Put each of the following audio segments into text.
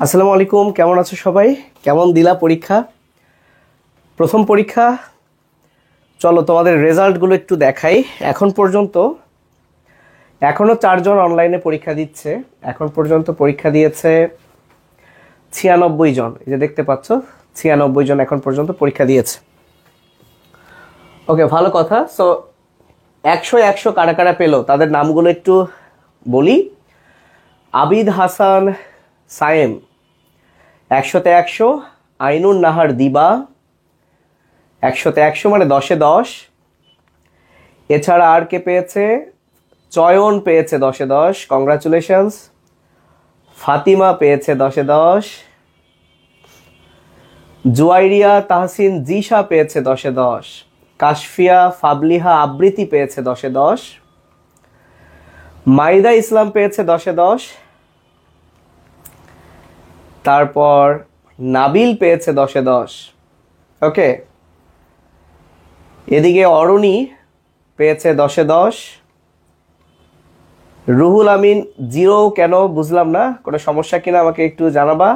আসসালামু আলাইকুম, কেমন আছো সবাই? কেমন দিলা পরীক্ষা? প্রথম পরীক্ষা, চলো তোমাদের রেজাল্টগুলো একটু দেখাই। এখন পর্যন্ত এখনও 4 জন অনলাইনে পরীক্ষা দিচ্ছে। এখন পর্যন্ত পরীক্ষা দিয়েছে 96 জন। এই যে দেখতে পাচ্ছ, 96 জন এখন পর্যন্ত পরীক্ষা দিয়েছে। ওকে, ভালো কথা। সো 100 কারা কারা পেলো তাদের নামগুলো একটু বলি। আবিদ হাসান সায়েম 100-তে 100, আইনুন নাহার দিবা 100-তে 100 মানে 10-এ 10। এছাড়া আর কে পেয়েছে? চয়ন পেয়েছে 10-এ 10, কংগ্রাচুলেশনস। ফাতিমা পেয়েছে 10-এ 10। জুয়াইরিয়া তাহসিন জিশা পেয়েছে 10-এ 10। কাশফিয়া ফাবলিহা আবৃতি পেয়েছে 10-এ 10। মাইদা ইসলাম পেয়েছে 10-এ 10। তারপর নাবিল পেয়েছে 10-এ 10। ওকে, এদিকে অরণি পেয়েছে 10-এ 10। রুহুল আমিন 0 কেন বুঝলাম না, কোনো সমস্যা কিনা আমাকে একটু জানাবা।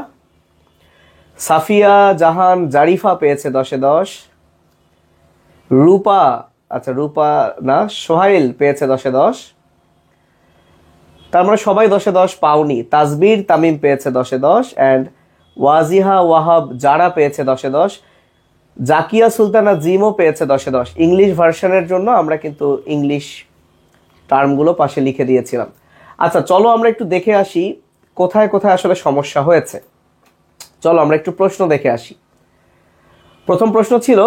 সাফিয়া জাহান জারিফা পেয়েছে 10-এ 10। রূপা, আচ্ছা রূপা না, সোহাইল পেয়েছে 10-এ 10। তার মানে সবাই 10-এ 10 পাওনি। তাজবির তামিম পেয়েছে 10-এ 10 অ্যান্ড ওয়াজিহা ওয়াহাব যারা পেয়েছে 10-এ 10। জাকিয়া সুলতানা জিমও পেয়েছে 10-এ 10। ইংলিশ ভার্সনের জন্য আমরা কিন্তু ইংলিশ টার্মগুলো পাশে লিখে দিয়েছিলাম। আচ্ছা, চলো আমরা একটু দেখে আসি কোথায় কোথায় আসলে সমস্যা হয়েছে। চলো আমরা একটু প্রশ্ন দেখে আসি। প্রথম প্রশ্ন ছিল,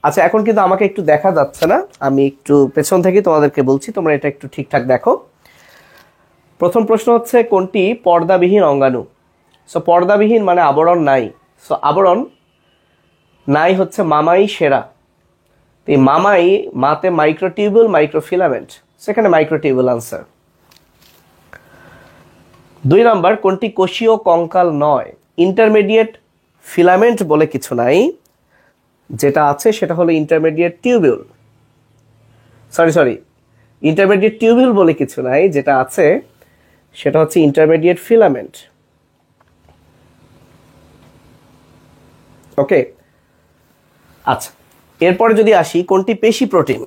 আচ্ছা এখন কিন্তু আমাকে একটু দেখা যাচ্ছে না, আমি একটু পেছন থেকে তোমাদেরকে বলছি, তোমরা এটা একটু ঠিকঠাক দেখো। প্রথম প্রশ্ন হচ্ছে, কোনটি পর্দাবিহীন অঙ্গাণু? সো পর্দাবিহীন মানে আবরণ নাই। সো আবরণ নাই হচ্ছে মামাই সেরা। এই মামাই, মাতে মাইক্রোটিউবুল মাইক্রোফিলামেন্ট, সেখানে মাইক্রোটিউবুল আনসার। 2 নাম্বার, কোনটি কোষীয় কঙ্কাল নয়? ইন্টারমিডিয়েট ফিলামেন্ট বলে কিছু নাই, যেটা আছে সেটা হলো intermediate tubule. Sorry, intermediate tubule বলে কিছু নাই, যেটা আছে সেটা হচ্ছে ইন্টারমিডিয়েট ফিলামেন্ট। ওকে, আচ্ছা এরপরে যদি আসি, কোনটি পেশি প্রোটিন?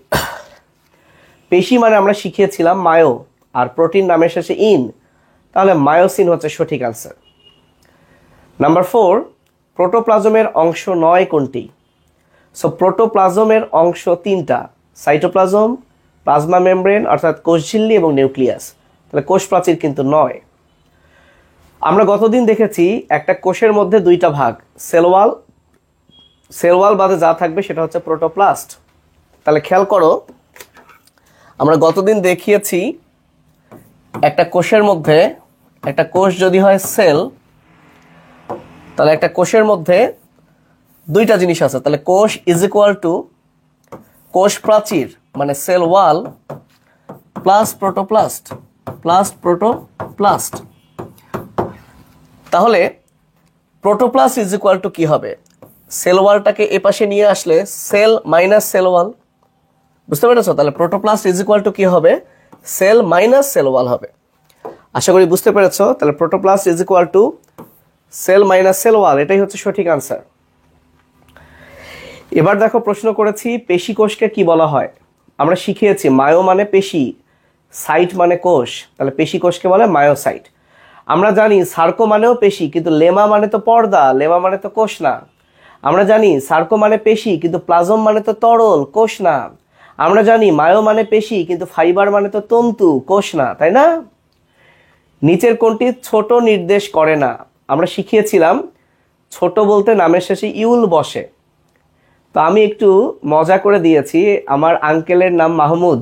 পেশি মানে আমরা শিখিয়েছিলাম মায়ো, আর প্রোটিন নামের শেষে ইন, তাহলে মায়োসিন হচ্ছে সঠিক আনসার। নাম্বার 4, প্রোটোপ্লাজমের অংশ নয় কোনটি? সো প্রোটোপ্লাজমের অংশ 3টা, সাইটোপ্লাজম, প্লাজমা মেমব্রেন অর্থাৎ কোষঝিল্লি এবং নিউক্লিয়াস। তাহলে কোষ প্রাচীর কিন্তু নয়। আমরা গতদিন দেখেছি একটা কোষের মধ্যে 2টা ভাগ, সেলওয়াল বাদে যা থাকবে সেটা হচ্ছে প্রোটোপ্লাস্ট। তাহলে খেয়াল করো, আমরা গতদিন দেখিয়েছি একটা কোষের মধ্যে, একটা কোষ যদি হয় সেল, তাহলে একটা কোষের মধ্যে 2টা জিনিস আছে। তাহলে কোষ ইজ ইকুয়াল টু কোষ প্রাচীর মানে সেল ওয়াল প্লাস প্রোটোপ্লাস্ট। তাহলে প্রোটোপ্লাস্ট ইজ ইকুয়াল টু কি হবে? সেল ওয়ালটাকে এ পাশে নিয়ে আসলে সেল মাইনাস সেল ওয়াল, বুঝতে পেরেছো? তাহলে প্রোটোপ্লাস্ট ইজ ইকুয়াল টু কি হবে? সেল মাইনাস সেল ওয়াল হবে। আশা করি বুঝতে পেরেছো। তাহলে protoplast is equal to cell minus cell wall, এটাই হচ্ছে সঠিক আনসার। এবার দেখো, প্রশ্ন করেছি পেশি কোষকে কি বলা হয়? আমরা শিখিয়েছি মায়ো মানে পেশি, সাইট মানে কোষ, তাহলে পেশি কোষকে বলে মায়োসাইট। আমরা জানি সার্কো মানেও পেশি, কিন্তু লেমা মানে তো পর্দা, লেমা মানে তো কোষ না। আমরা জানি সার্কো মানে পেশি, কিন্তু প্লাজম মানে তো তরল, কোষ না। আমরা জানি মায়ো মানে পেশি, কিন্তু ফাইবার মানে তো তন্তু, কোষ না, তাই না? নিচের কোনটি ছোট নির্দেশ করে না? আমরা শিখিয়েছিলাম ছোট বলতে নামের শেষে ইউল বসে। তো আমি একটু মজা করে দিয়েছি, আমার আঙ্কেলের নাম মাহমুদ,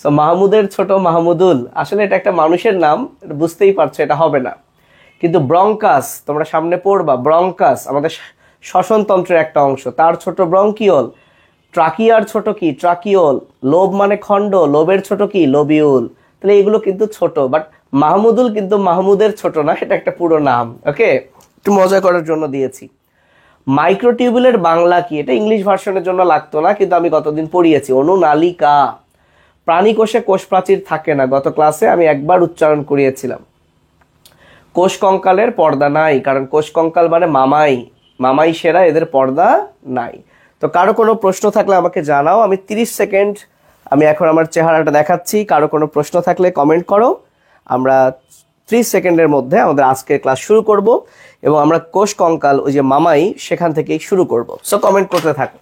সো মাহমুদের ছোট মাহমুদুল। আসলে এটা একটা মানুষের নাম, বুঝতেই পারছো এটা হবে না। কিন্তু ব্রঙ্কাস তোমরা সামনে পড়বা, ব্রঙ্কাস আমাদের শ্বসনতন্ত্রের একটা অংশ, তার ছোট ব্রঙ্কিওল। ট্রাকিয়ার ছোট কি? ট্রাকিওল। লোব মানে খণ্ড, লোবের ছোট কি? লোবিউল। তাহলে এগুলো কিন্তু ছোট, বাট মাহমুদুল কিন্তু মাহমুদের ছোট না, এটা একটা পুরো নাম। ওকে, একটু মজা করার জন্য দিয়েছি। মাইক্রোটিউবুলের বাংলা কি? এটা ইংলিশ ভার্সনের জন্য লাগতো না, কিন্তু আমি গতদিন পড়িয়েছি, অনুনালিকা। প্রাণী কোষে কোষ প্রাচীর থাকে না, গত ক্লাসে আমি একবার উচ্চারণ করিয়েছিলাম। কোষ কঙ্কালের পর্দা নাই, কারণ কোষ কঙ্কাল মানে মামাই, মামাই সেরা, এদের পর্দা নাই। তো কারো কোনো প্রশ্ন থাকলে আমাকে জানাও। আমি 30 সেকেন্ড আমি এখন আমার চেহারাটা দেখাচ্ছি, কারো কোনো প্রশ্ন থাকলে কমেন্ট করো। আমরা 30 সেকেন্ডের মধ্যে আমাদের আজকের ক্লাস শুরু করব এবং আমরা কোষ কঙ্কাল ওই যে মামাই সেখান থেকেই শুরু করব। সো কমেন্ট করতে থাকো।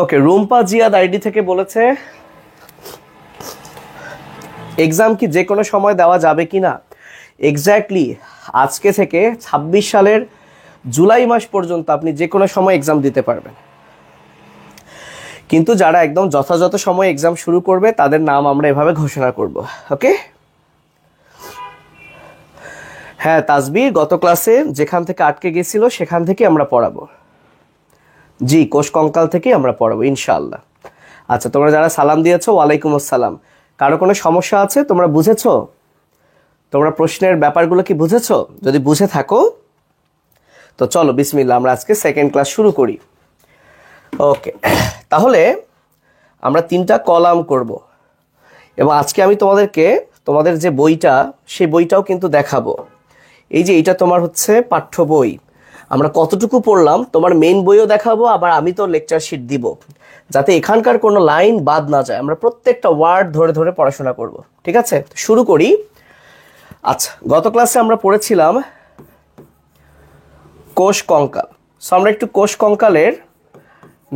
ওকে, রুম্পা জিয়াদ আইডি থেকে বলেছে এক্সাম কি যে কোনো সময় দেওয়া যাবে কি না? এক্স্যাক্টলি, আজকে থেকে 26 সালের জুলাই মাস পর্যন্ত আপনি যে কোনো সময় এক্সাম দিতে পারবেন, কিন্তু যারা একদম যথাযথ সময় এক্সাম শুরু করবে তাদের নাম আমরা এভাবে ঘোষণা করব। ওকে, হ্যাঁ তাসবির, গত ক্লাসে যেখান থেকে আটকে গেছিল সেখান থেকে আমরা পড়াবো। জি, কোষ কঙ্কাল থেকে আমরা পড়াবো ইনশাআল্লাহ। আচ্ছা, তোমরা যারা সালাম দিয়েছো ওয়ালাইকুম আসসালাম। কারো কোনো সমস্যা আছে? তোমরা বুঝেছো? তোমরা প্রশ্নের ব্যাপারগুলো কি বুঝেছো? যদি বুঝে থাকো তো চলো বিসমিল্লাহ, আমরা আজকে সেকেন্ড ক্লাস শুরু করি। ওকে, তাহলে আমরা 3টা কলাম করব এবং আজকে আমি তোমাদেরকে তোমাদের যে বইটা সেই বইটাও কিন্তু দেখাবো। এই যে এটা তোমার হচ্ছে পাঠ্য বই, আমরা কতটুকু পড়লাম তোমার মেইন বইও দেখাবো, আবার আমি তো লেকচার শিট দিব যাতে এখানকার কোনো লাইন বাদ না যায়। আমরা প্রত্যেকটা ওয়ার্ড ধরে ধরে পড়াশোনা করব, ঠিক আছে? শুরু করি। আচ্ছা, গত ক্লাসে আমরা পড়েছিলাম কোষ কঙ্কাল। সো আমরা একটু কোষ কঙ্কালের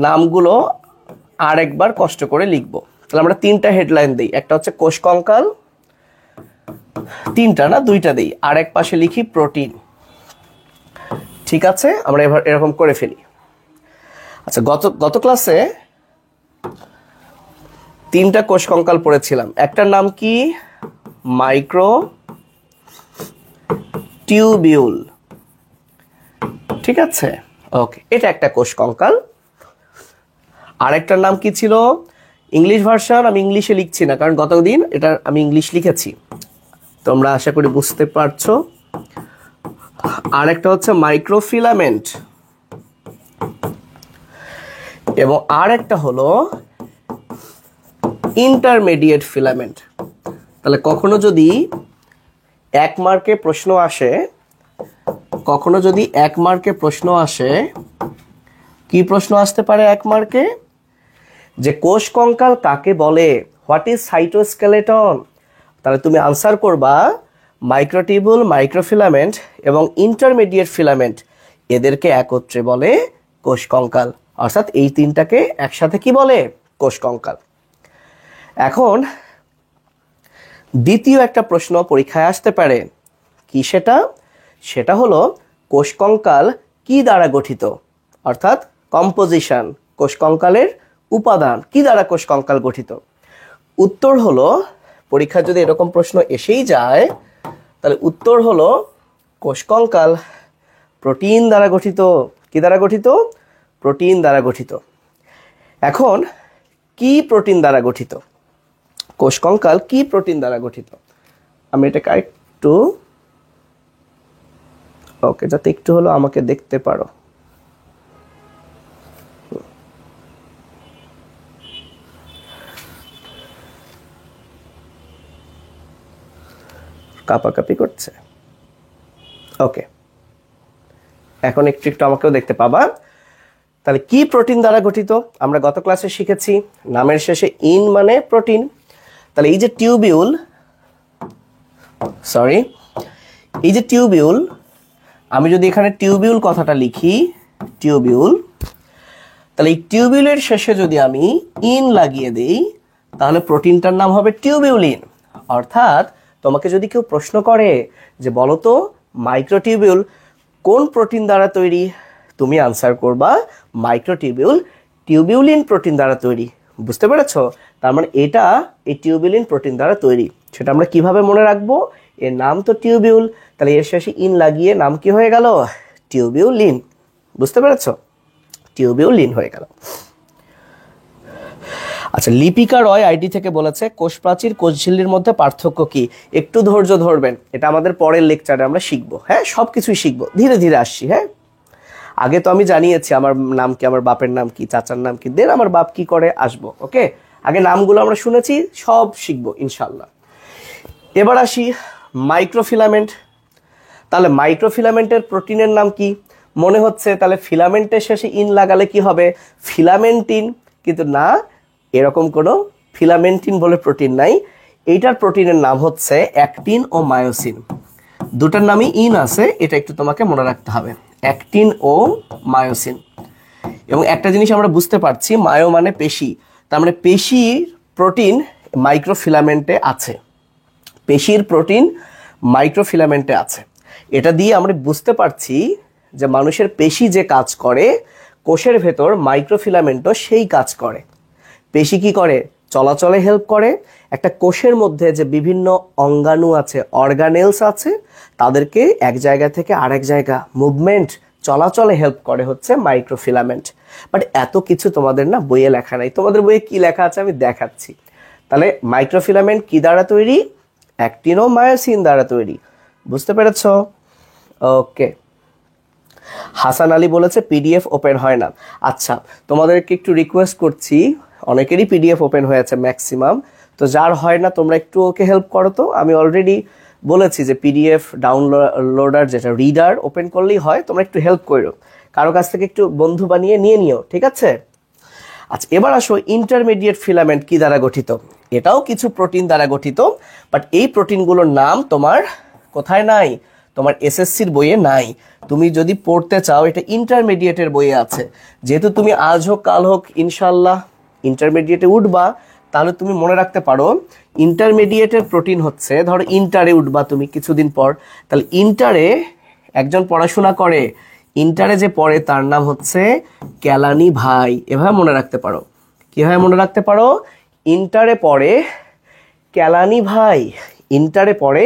নামগুলো আর একবার কষ্ট করে লিখবো। তাহলে আমরা 3টা হেডলাইন দিই, একটা হচ্ছে কোষ কঙ্কাল, 3টা না 2টা দিই, আর এক পাশে লিখি প্রোটিন। ঠিক আছে, আমরা এবার এরকম করে ফেলি। আচ্ছা, গত ক্লাসে 3টা কোষ কঙ্কাল পড়েছিলাম। একটার নাম কি? মাইক্রো টিউবিউল, ঠিক আছে? ওকে, এটা একটা কোষ কঙ্কাল। আরেকটার নাম কি ছিল? ইংলিশ ভার্সন আমি ইংলিশে লিখছি না, কারণ গতদিন এটা আমি ইংলিশ লিখেছি, তোমরা আশা করি বুঝতে পারছো। আরেকটা হচ্ছে মাইক্রোফিলামেন্ট এবং আরেকটা হলো ইন্টারমিডিয়েট ফিলামেন্ট। তাহলে কখনো যদি 1 মার্কে প্রশ্ন আসে, কি প্রশ্ন আসতে পারে 1 মার্কে? যে কোষ কঙ্কাল কাকে বলে, হোয়াট ইজ সাইটোস্কেলেটন? তাহলে তুমি আনসার করবা মাইক্রোটিউবুল, মাইক্রোফিলামেন্ট এবং ইন্টারমিডিয়েট ফিলামেন্ট, এদেরকে একত্রে বলে কোষ কঙ্কাল। অর্থাৎ এই 3টাকে একসাথে কি বলে? কোষ কঙ্কাল। এখন দ্বিতীয় একটা প্রশ্ন পরীক্ষায় আসতে পারে, কি সেটা? সেটা হলো কোষ কঙ্কাল কি দ্বারা গঠিত, অর্থাৎ কম্পোজিশন, কোষ কঙ্কালের উপাদান কি দ্বারা কোষ কঙ্কাল গঠিত। উত্তর হলো, পরীক্ষায় যদি এরকম প্রশ্ন এসেই যায় তাহলে উত্তর হলো কোষ কঙ্কাল প্রোটিন দ্বারা গঠিত। কি দ্বারা গঠিত? প্রোটিন দ্বারা গঠিত। এখন কি প্রোটিন দ্বারা গঠিত? কোষ কঙ্কাল কি প্রোটিন দ্বারা গঠিত? আমি এটাকে একটু ওকে, যাতে একটু হলো আমাকে দেখতে পারো। কাপাকাপি করছে। ওকে, এখন একটু একটু আমাকেও দেখতে পাবা। তাহলে কি প্রোটিন দ্বারা গঠিত? আমরা গত ক্লাসে শিখেছি নামের শেষে ইন মানে প্রোটিন। তাহলে এই যে টিউবিউল, আমি যদি এখানে টিউবিউল কথাটা লিখি, টিউবিউল, তাহলে এই টিউবিউলের শেষে যদি আমি ইন লাগিয়ে দিই তাহলে প্রোটিনটার নাম হবে টিউবিউলিন। অর্থাৎ তোমাকে যদি কেউ প্রশ্ন করে যে বলো তো মাইক্রোটিউবিউল কোন প্রোটিন দ্বারা তৈরি, তুমি আনসার করবা মাইক্রোটিউবিউল টিউবিউলিন প্রোটিন দ্বারা তৈরি। বুঝতে পেরেছো? তার মানে এটা এই টিউবিউলিন প্রোটিন দ্বারা তৈরি। সেটা আমরা কিভাবে মনে রাখবো? এর নাম তো টিউবিউল, তাহলে এর শেষে ইন লাগিয়ে নাম কি হয়ে গেল? টিউবিউলিন। বুঝতে পেরেছ? টিউবিউলিন হয়ে গেল। আচ্ছা, লিপিকা রয় আইডি থেকে বলেছে কোষ প্রাচীর কোষ ঝিল্লির মধ্যে পার্থক্য কি? একটু ধৈর্য ধরবেন, এটা আমাদের পরের লেকচারে আমরা শিখবো। হ্যাঁ, সব কিছুই শিখবো, ধীরে ধীরে আসছি। হ্যাঁ, আগে তো আমি জানিয়েছি আমার নাম কি, আমার বাপের নাম কি, চাচার নাম কি, দেন আমার বাপ কি করে আসবো। ওকে, আগে নামগুলো আমরা শুনেছি, সব শিখবো ইনশাল্লাহ। এবার আসি মাইক্রোফিলামেন্ট। তাহলে মাইক্রোফিলামেন্টের প্রোটিনের নাম কি? মনে হচ্ছে তাহলে ফিলামেন্টের শেষে ইন লাগালে কি হবে? ফিলামেন্টিন। কিন্তু না, এরকম কোনো ফিলামেন্টিন বলে প্রোটিন নাই। এইটার প্রোটিনের নাম হচ্ছে অ্যাক্টিন ও মায়োসিন। দুটার নামই ইন আছে, এটা একটু তোমাকে মনে রাখতে হবে, অ্যাক্টিন ও মায়োসিন। এবং একটা জিনিস আমরা বুঝতে পারছি, মায়ো মানে পেশি, তার মানে পেশির প্রোটিন মাইক্রোফিলামেন্টে আছে। পেশির প্রোটিন মাইক্রোফিলামেন্টে আছে। এটা দিয়ে আমরা বুঝতে পারছি যে মানুষের পেশি যে কাজ করে, কোষের ভেতর মাইক্রোফিলামেন্টও সেই কাজ করে। পেশি কি করে? চলাচলে হেল্প করে। একটা কোষের মধ্যে যে বিভিন্ন অঙ্গাণু আছে, অর্গানেলস আছে, তাদেরকে এক জায়গা থেকে আরেক জায়গা মুভমেন্ট, চলাচলে হেল্প করে হচ্ছে মাইক্রোফিলামেন্ট। বাট এত কিছু তোমাদের না বইয়ে লেখা নাই। তোমাদের বইয়ে কি লেখা আছে আমি দেখাচ্ছি। তাহলে মাইক্রোফিলামেন্ট কি দ্বারা তৈরি? অ্যাক্টিন ও মায়োসিন দ্বারা তৈরি। বুঝতে পেরেছ? ওকে। হাসান আলী বলেছে পিডিএফ ওপেন হয় না। আচ্ছা, তোমাদেরকে একটু রিকোয়েস্ট করছি, অনেকেরই পিডিএফ ওপেন হয়েছে ম্যাক্সিমাম, তো যার হয় না তোমরা একটু ওকে হেল্প করো। তো আমি অলরেডি বলেছি যে পিডিএফ ডাউনলোডার যেটা রিডার ওপেন করলেই হয়, তোমরা একটু হেল্প করো, কারো কাছ থেকে একটু বন্ধু বানিয়ে নিয়ে নিও, ঠিক আছে? আচ্ছা, এবার আসো ইন্টারমিডিয়েট ফিলামেন্ট কি দ্বারা গঠিত? এটাও কিছু প্রোটিন দ্বারা গঠিত, বাট এই প্রোটিনগুলোর নাম তোমার কোথায় নাই? তোমার এসএসসির বইয়ে নাই। তুমি যদি পড়তে চাও, এটা ইন্টারমিডিয়েটের বইয়ে আছে। যেহেতু তুমি আজ হোক কাল হোক ইনশাল্লাহ ইন্টারমিডিয়েটে উঠবা, তাহলে তুমি মনে রাখতে পারো ইন্টারমিডিয়েটের প্রোটিন হচ্ছে, ধরো ইন্টারে উঠবা তুমি কিছুদিন পর, তাহলে ইন্টারে একজন পড়াশোনা করে, ইন্টারে যে পড়ে তার নাম হচ্ছে কেলানি ভাই। এভাবে মনে রাখতে পারো। কিভাবে মনে রাখতে পারো? ইন্টারে পড়ে কেলানি ভাই, ইন্টারে পড়ে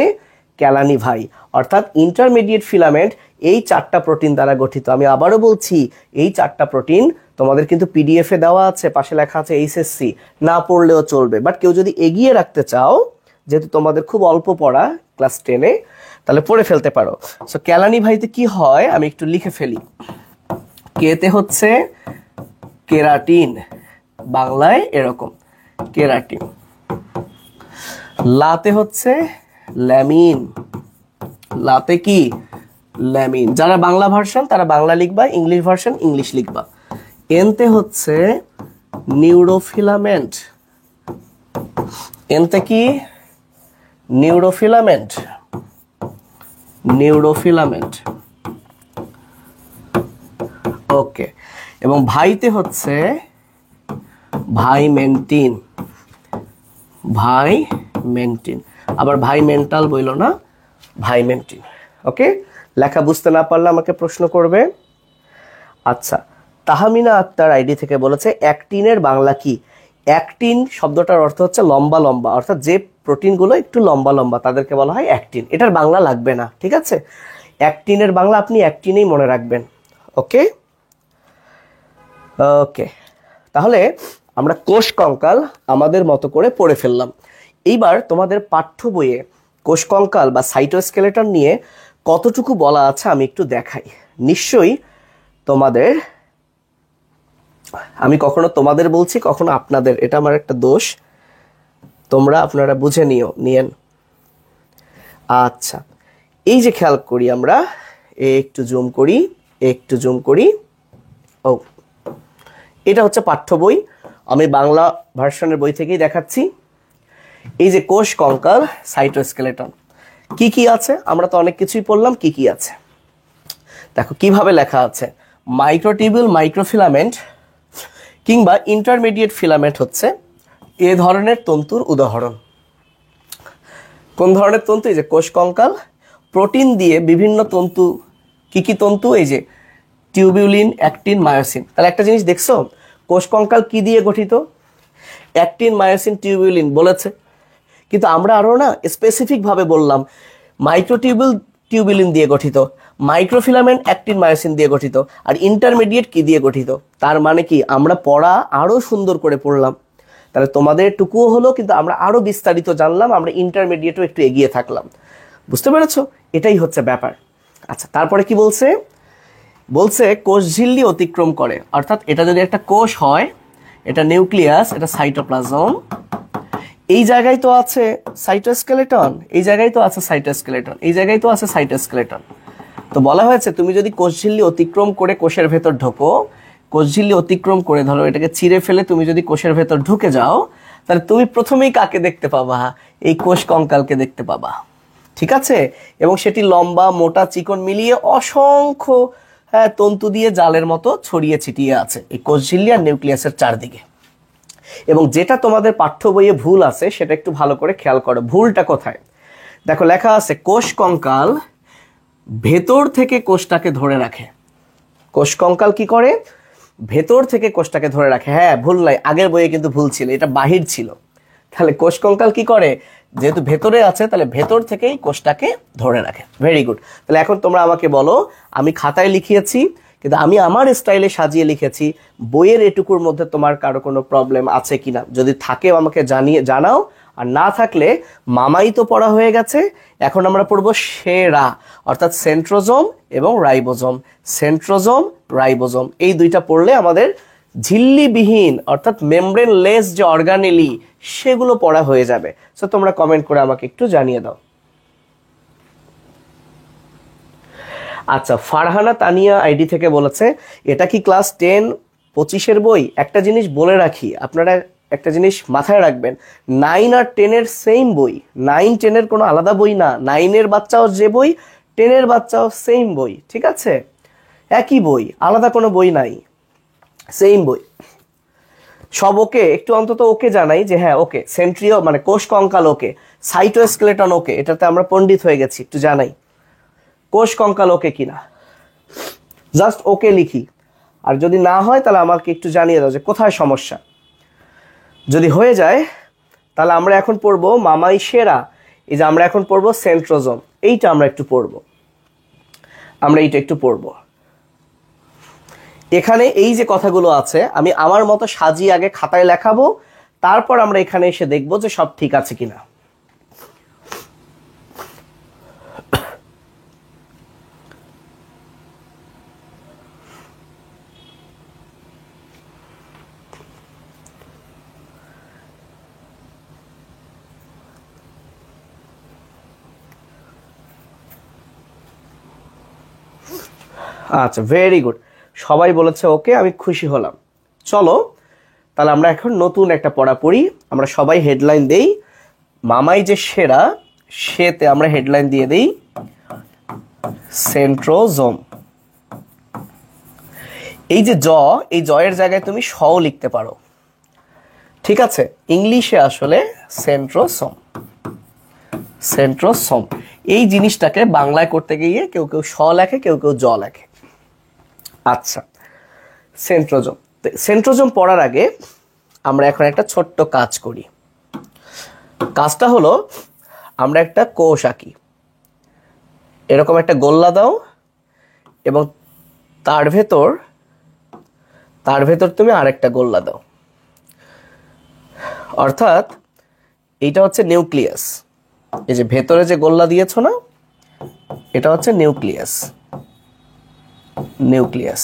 কেলানি ভাই। অর্থাৎ ইন্টারমিডিয়েট ফিলামেন্ট এই 4টা প্রোটিন দ্বারা গঠিত। আমি আবারও বলছি, এই 4টা প্রোটিন তোমাদের কিন্তু পিডিএফ এ দেওয়া আছে, পাশে লেখা আছে এইচএসসি, না পড়লেও চলবে। বাট কেউ যদি এগিয়ে রাখতে চাও, যেহেতু তোমাদের খুব অল্প পড়া ক্লাস 10-এ, তাহলে পড়ে ফেলতে পারো। সো কেলানি ভাইতে কি হয় আমি একটু লিখে ফেলি। কেতে হচ্ছে কেরাটিন, বাংলায় এরকম কেরাটিন। লাতে হচ্ছে ল্যামিন, লাতে কি? ল্যামিন। যারা বাংলা ভার্সন তারা বাংলা লিখবা, ইংলিশ ভার্সন ইংলিশ লিখবা। এনতে হচ্ছে নিউরোফিলামেন্ট, এনতে কি? নিউরোফিলামেন্ট, নিউরোফিলামেন্ট। ওকে। এবং ভাইতে হচ্ছে ভাইমেন্টিন, ভাইমেন্টিন। আবার ভাই মেন্টাল বইল না, ভাইমেন্টিন। ওকে, লেখা বুঝতে না পারলে আমাকে প্রশ্ন করবে। আচ্ছা, তাহমিনা আক্তার আইডি থেকে বলেছে অ্যাক্টিনের বাংলা কি? অ্যাক্টিন শব্দটার অর্থ হচ্ছে লম্বা লম্বা, অর্থাৎ যে প্রোটিনগুলো একটু লম্বা লম্বা তাদেরকে বলা হয় অ্যাক্টিন। এটার বাংলা লাগবে না, ঠিক আছে? অ্যাক্টিনের বাংলা আপনি অ্যাক্টিনেই মনে রাখবেন। ওকে ওকে, তাহলে আমরা কোষ কঙ্কাল আমাদের মতো করে পড়ে ফেললাম। এইবার তোমাদের পাঠ্য বইয়ে কোষ কঙ্কাল বা সাইটোস্কেলেটন নিয়ে কতটুকু বলা আছে আমি একটু দেখাই। নিশ্চয়ই তোমাদের, আমি কখনো তোমাদের বলছি কখনো আপনাদের, এটা আমার একটা দোষ, আপনারা বুঝে নিয়েন। আচ্ছা, এই যে খেয়াল করি আমরা, একটু জুম করি, একটু জুম করি। ও, এটা হচ্ছে পাঠ্য বই, আমি বাংলা ভার্সনের বই থেকেই দেখাচ্ছি। এই যে কোষ কঙ্কাল সাইটোস্কেলেটন কি কি আছে, আমরা তো অনেক কিছুই পড়লাম। কি কি আছে দেখো, কিভাবে লেখা আছে। মাইক্রোটিবিউল মাইক্রোফিলামেন্ট কিংবা ইন্টারমিডিয়েট ফিলামেন্ট হচ্ছে এ ধরনের তন্তুর উদাহরণ। কোন ধরনের তন্তু? এই যে কোষ কঙ্কাল, প্রোটিন দিয়ে বিভিন্ন তন্তু। কি কি তন্তু? এই যে টিউবিউলিন, অ্যাক্টিন, মায়োসিন। তাহলে একটা জিনিস দেখছো, কোষ কঙ্কাল কি দিয়ে গঠিত? অ্যাক্টিন, মায়োসিন, টিউবিউলিন বলেছে, কিন্তু আমরা আরো না স্পেসিফিক ভাবে বললাম টিউবিলিন দিয়ে গঠিত, মাইক্রোফিলামেন্ট অ্যাক্টিন মায়োসিন দিয়ে গঠিত, আর ইন্টারমিডিয়েট কি দিয়ে গঠিত। তার মানে কি আমরা পড়া আরো সুন্দর করে পড়লাম, তাহলে তোমাদের টুকুও হলো, কিন্তু আমরা আরো বিস্তারিত জানলাম, আমরা ইন্টারমিডিয়েটও একটু এগিয়ে থাকলাম। বুঝতে পেরেছো? এটাই হচ্ছে ব্যাপার। আচ্ছা, তারপরে কি বলছে? বলছে কোষ ঝিল্লি অতিক্রম করে, অর্থাৎ এটা যদি একটা কোষ হয়, এটা নিউক্লিয়াস, এটা সাইটোপ্লাজম, এই জায়গায় তো আছে সাইটোস্কেলেটন, এই জায়গায় তো আছে সাইটোস্কেলেটন, এই জায়গায় তো আছে সাইটোস্কেলেটন। তো বলা হয়েছে তুমি যদি কোষঝিল্লি অতিক্রম করে কোষের ভেতর ঢোকো, কোষঝিল্লি অতিক্রম করে ধরো এটাকে চিরে ফেলে তুমি যদি কোষের ভেতর ঢুকে যাও, তাহলে তুমি প্রথমেই কাকে দেখতে পাবা? এই কোষ কঙ্কালকে দেখতে পাবা। ঠিক আছে? এবং সেটি লম্বা, মোটা, চিকন মিলিয়ে অসংখ্য তন্তু দিয়ে জালের মতো ছড়িয়ে ছিটিয়ে আছে এই কোষঝিল্লি আর নিউক্লিয়াসের চারদিকে। এবং যেটা তোমাদের পাঠ্য বইয়ে ভুল আছে সেটা একটু ভালো করে খেয়াল করো। ভুলটা কোথায়? দেখো লেখা আছে কোষ কঙ্কাল ভেতর থেকে কোষটাকে ধরে রাখে। কোষ কঙ্কাল কি করে? ভেতর থেকে কোষটাকে ধরে রাখে। হ্যাঁ, ভুল নাই, আগের বইয়ে কিন্তু ভুল ছিল, এটা বাহির ছিল। তাহলে কোষ কঙ্কাল কি করে? যেহেতু ভেতরে আছে, তাহলে ভেতর থেকেই কোষটাকে ধরে রাখে। Very good. তাহলে এখন তোমরা আমাকে বলো, আমি খাতায় লিখিয়েছি কিন্তু আমি আমার স্টাইলে সাজিয়ে লিখেছি, বইয়ের এটুকুর মধ্যে তোমার কারো কোনো প্রবলেম আছে কিনা? যদি থাকেও আমাকে জানাও, আর না থাকলে মামাই তো পড়া হয়ে গেছে, এখন আমরা পড়বো সেরা, অর্থাৎ সেন্ট্রোজোম এবং রাইবোজোম। সেন্ট্রোজোম, রাইবোজোম এই দুইটা পড়লে আমাদের ঝিল্লিবিহীন অর্থাৎ মেমব্রেন লেস যে অর্গানেলি সেগুলো পড়া হয়ে যাবে। সো তোমরা কমেন্ট করে আমাকে একটু জানিয়ে দাও। আচ্ছা, ফারহানা তানিয়া আইডি থেকে বলেছে এটা কি ক্লাস 10-25 বই? একটা জিনিস বলে রাখি, আপনারা একটা জিনিস মাথায় রাখবেন, 9 আর 10 সেম বই। 9-10 কোনো আলাদা বই না। 9 বাচ্চাও যে বই, 10 বাচ্চাও সেম বই। ঠিক আছে? একই বই, আলাদা কোনো বই নাই, সেম বই। সব ওকে, একটু অন্তত ওকে জানাই যে হ্যাঁ ওকে, সেন্ট্রিও মানে কোষ কঙ্কাল ওকে, সাইটোস্কেলেটন ওকে, এটাতে আমরা পণ্ডিত হয়ে গেছি, একটু জানাই কোষ কঙ্কাল ওকে কিনা, জাস্ট ওকে লিখি। আর যদি না হয় তাহলে আমাকে একটু জানিয়ে দাও যে কোথায় সমস্যা। যদি হয়ে যায় তাহলে আমরা এখন পড়বো মামাই সেরা, এই যে আমরা এখন পড়বো সেন্ট্রোজোম, এইটা আমরা একটু পড়বো, আমরা এইটা একটু পড়বো। এখানে এই যে কথাগুলো আছে আমি আমার মতো সাজিয়ে আগে খাতায় লেখাবো, তারপর আমরা এখানে এসে দেখবো যে সব ঠিক আছে কিনা। আচ্ছা, ভেরি গুড, সবাই বলেছে ওকে, আমি খুশি হলাম। চলো তাহলে আমরা এখন নতুন একটা পড়া পড়ি। আমরা সবাই হেডলাইন দেই, মামাই যে সেরা সেতে আমরা হেডলাইন দিয়ে দেই সেন্ট্রোজোম। এই যে এই জয়ের জায়গায় তুমি সও লিখতে পারো। ঠিক আছে? ইংলিশে আসলে সেন্ট্রোসোম, সেন্ট্রোসোম এই জিনিসটাকে বাংলায় করতে গিয়ে কেউ কেউ স লেখে, কেউ কেউ জ লেখে। আচ্ছা, সেন্ট্রোজোম। সেন্ট্রোজোম পড়ার আগে আমরা এখন একটা ছোট্ট কাজ করি। কাজটা হলো আমরা একটা কোষ আঁকি, এরকম একটা গোল্লা দাও এবং তার ভেতর তুমি আরেকটা গোল্লা দাও। অর্থাৎ এইটা হচ্ছে নিউক্লিয়াস, এই যে ভেতরে যে গোল্লা দিয়েছো না, এটা হচ্ছে নিউক্লিয়াস, নিউক্লিয়াস।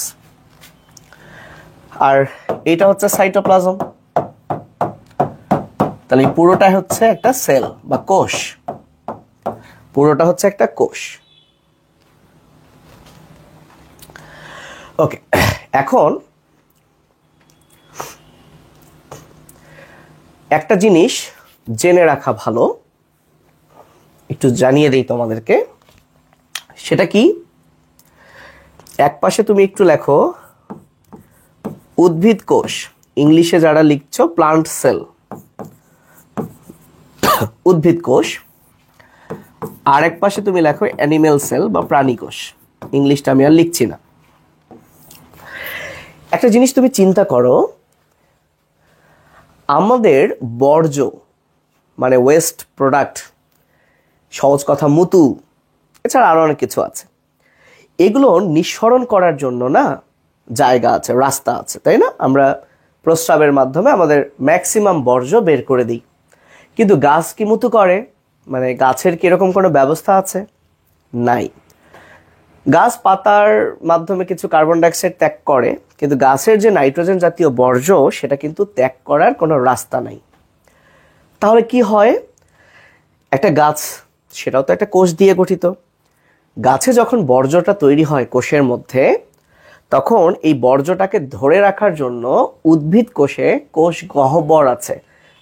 আর এটা হচ্ছে সাইটোপ্লাজম। তাহলে পুরোটা হচ্ছে একটা সেল বা কোষ, পুরোটা হচ্ছে একটা কোষ। ওকে, এখন একটা জিনিস জেনে রাখা ভালো, একটু জানিয়ে দেই তোমাদেরকে। সেটা কি? এক পাশে তুমি একটু লেখো উদ্ভিদ কোষ, ইংলিশে যারা লিখছো প্লান্ট সেল, উদ্ভিদ কোষ। আর এক পাশে তুমি লেখো অ্যানিমেল সেল বা প্রাণী কোষ, ইংলিশটা আমি আর লিখছি না। একটা জিনিস তুমি চিন্তা করো, আমাদের বর্জ্য মানে ওয়েস্ট প্রোডাক্ট, সহজ কথা মুতু, এছাড়া আরো অনেক কিছু আছে। এগুলো নিঃসরণ করার জন্য না জায়গা আছে, রাস্তা আছে, তাই না? আমরা প্রস্রাবের মাধ্যমে আমাদের ম্যাক্সিমাম বর্জ্য বের করে দিই। কিন্তু গাছ কি মুতু করে? মানে গাছের কি এরকম কোনো ব্যবস্থা আছে? নাই। গাছ পাতার মাধ্যমে কিছু কার্বন ডাইঅক্সাইড ত্যাগ করে, কিন্তু গাছের যে নাইট্রোজেন জাতীয় বর্জ্য সেটা কিন্তু ত্যাগ করার কোনো রাস্তা নাই। তাহলে কি হয়? একটা গাছ, সেটাও তো একটা কোষ দিয়ে গঠিত। গাছে যখন বর্জ্যটা তৈরি হয় কোষের মধ্যে, তখন এই বর্জ্যটাকে ধরে রাখার জন্য উদ্ভিদ কোষে কোষ গহ্বর আছে,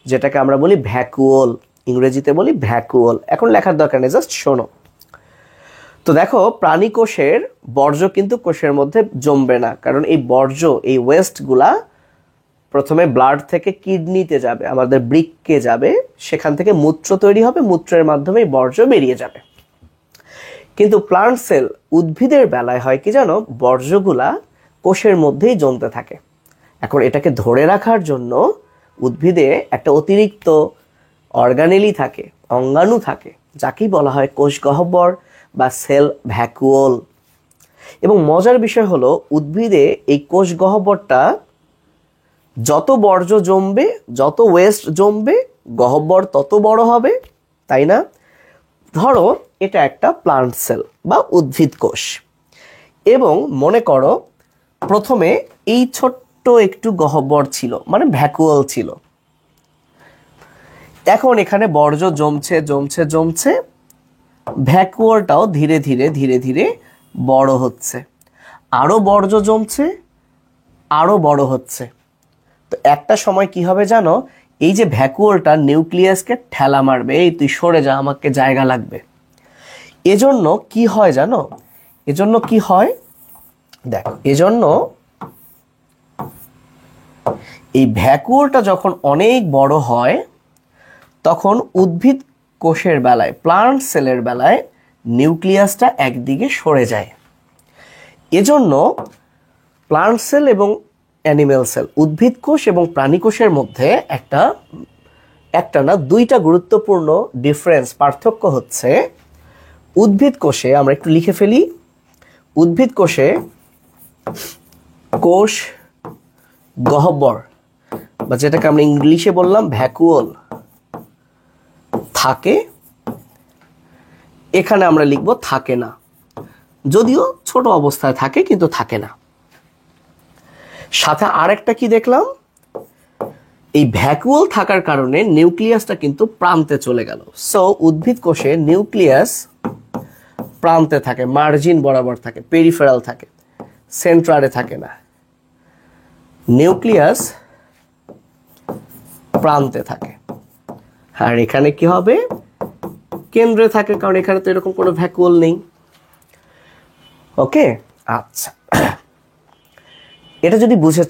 যেটাকে আমরা বলি ভ্যাকুওল, ইংরেজিতে বলি ভ্যাকুওল। এখন লেখার দরকার নেই, জাস্ট শোনো। তো দেখো, প্রাণী কোষের বর্জ্য কিন্তু কোষের মধ্যে জমবে না, কারণ এই বর্জ্য, এই ওয়েস্টগুলা প্রথমে ব্লাড থেকে কিডনিতে যাবে, আমাদের বৃক্কে যাবে, সেখান থেকে মূত্র তৈরি হবে, মূত্রের মাধ্যমে এই বর্জ্য বেরিয়ে যাবে। কিন্তু প্লান্ট সেল, উদ্ভিদের বেলায় হয় কি জানো, বর্জ্যগুলা কোষের মধ্যেই জমতে থাকে। এখন এটাকে ধরে রাখার জন্য উদ্ভিদে একটা অতিরিক্ত অর্গানেলি থাকে, অঙ্গাণু থাকে, যাকেই বলা হয় কোষ গহ্বর বা সেল ভ্যাকুওল। এবং মজার বিষয় হলো, উদ্ভিদে এই কোষ গহ্বরটা যত বর্জ্য জমবে, যত ওয়েস্ট জমবে, গহ্বর তত বড় হবে, তাই না? ধরো এটা একটা প্লান্ট সেল বা উদ্ভিদ কোষ, এবং মনে করো প্রথমে এই ছোট্ট একটু গহ্বর ছিল, মানে ভ্যাকুওল ছিল। এখন এখানে বর্জ্য জমছে জমছে জমছে, ভ্যাকুওলটাও ধীরে ধীরে ধীরে ধীরে বড় হচ্ছে, আরো বর্জ্য জমছে, আরো বড় হচ্ছে। তো একটা সময় কি হবে জানো, এই যে ভ্যাকুওলটা নিউক্লিয়াসকে ঠেলা মারবে, এই তুই সরে যা, আমাকে জায়গা লাগবে। এজন্য কি হয় জানো, এজন্য কি হয় দেখো, এজন্য এই ভ্যাকুওলটা যখন অনেক বড় হয়, তখন উদ্ভিদ কোষের বেলায়, প্লান্ট সেলের বেলায় নিউক্লিয়াসটা একদিকে সরে যায়। এজন্য প্লান্ট সেল এবং অ্যানিমেল সেল, উদ্ভিদ কোষ এবং প্রাণী কোষের মধ্যে একটা না দুইটা গুরুত্বপূর্ণ ডিফারেন্স, পার্থক্য হচ্ছে, উদ্ভিদ কোষে, আমরা একটু লিখে ফেলি, উদ্ভিদ কোষে কোষ গহ্বর বা যেটাকে আমরা ইংলিশে বললাম ভ্যাকুওল থাকে, এখানে আমরা লিখব থাকে না, যদিও ছোট অবস্থায় থাকে কিন্তু থাকে না। সাথে আরেকটা কি দেখলাম, এই ভ্যাকুওল থাকার কারণে নিউক্লিয়াসটা কিন্তু প্রান্তে চলে গেল। সো উদ্ভিদ কোষে নিউক্লিয়াস প্রান্তে থাকে, মার্জিন বরাবর থাকে, পেরিফেরাল থাকে, সেন্ট্রারে থাকে না। নিউক্লিয়াস প্রান্তে থাকে, আর এখানে কি হবে, কেন্দ্রে থাকে, কারণ এখানে তো এরকম কোনো ভ্যাকুওল নেই। ওকে, আচ্ছা, এটা যদি বুঝে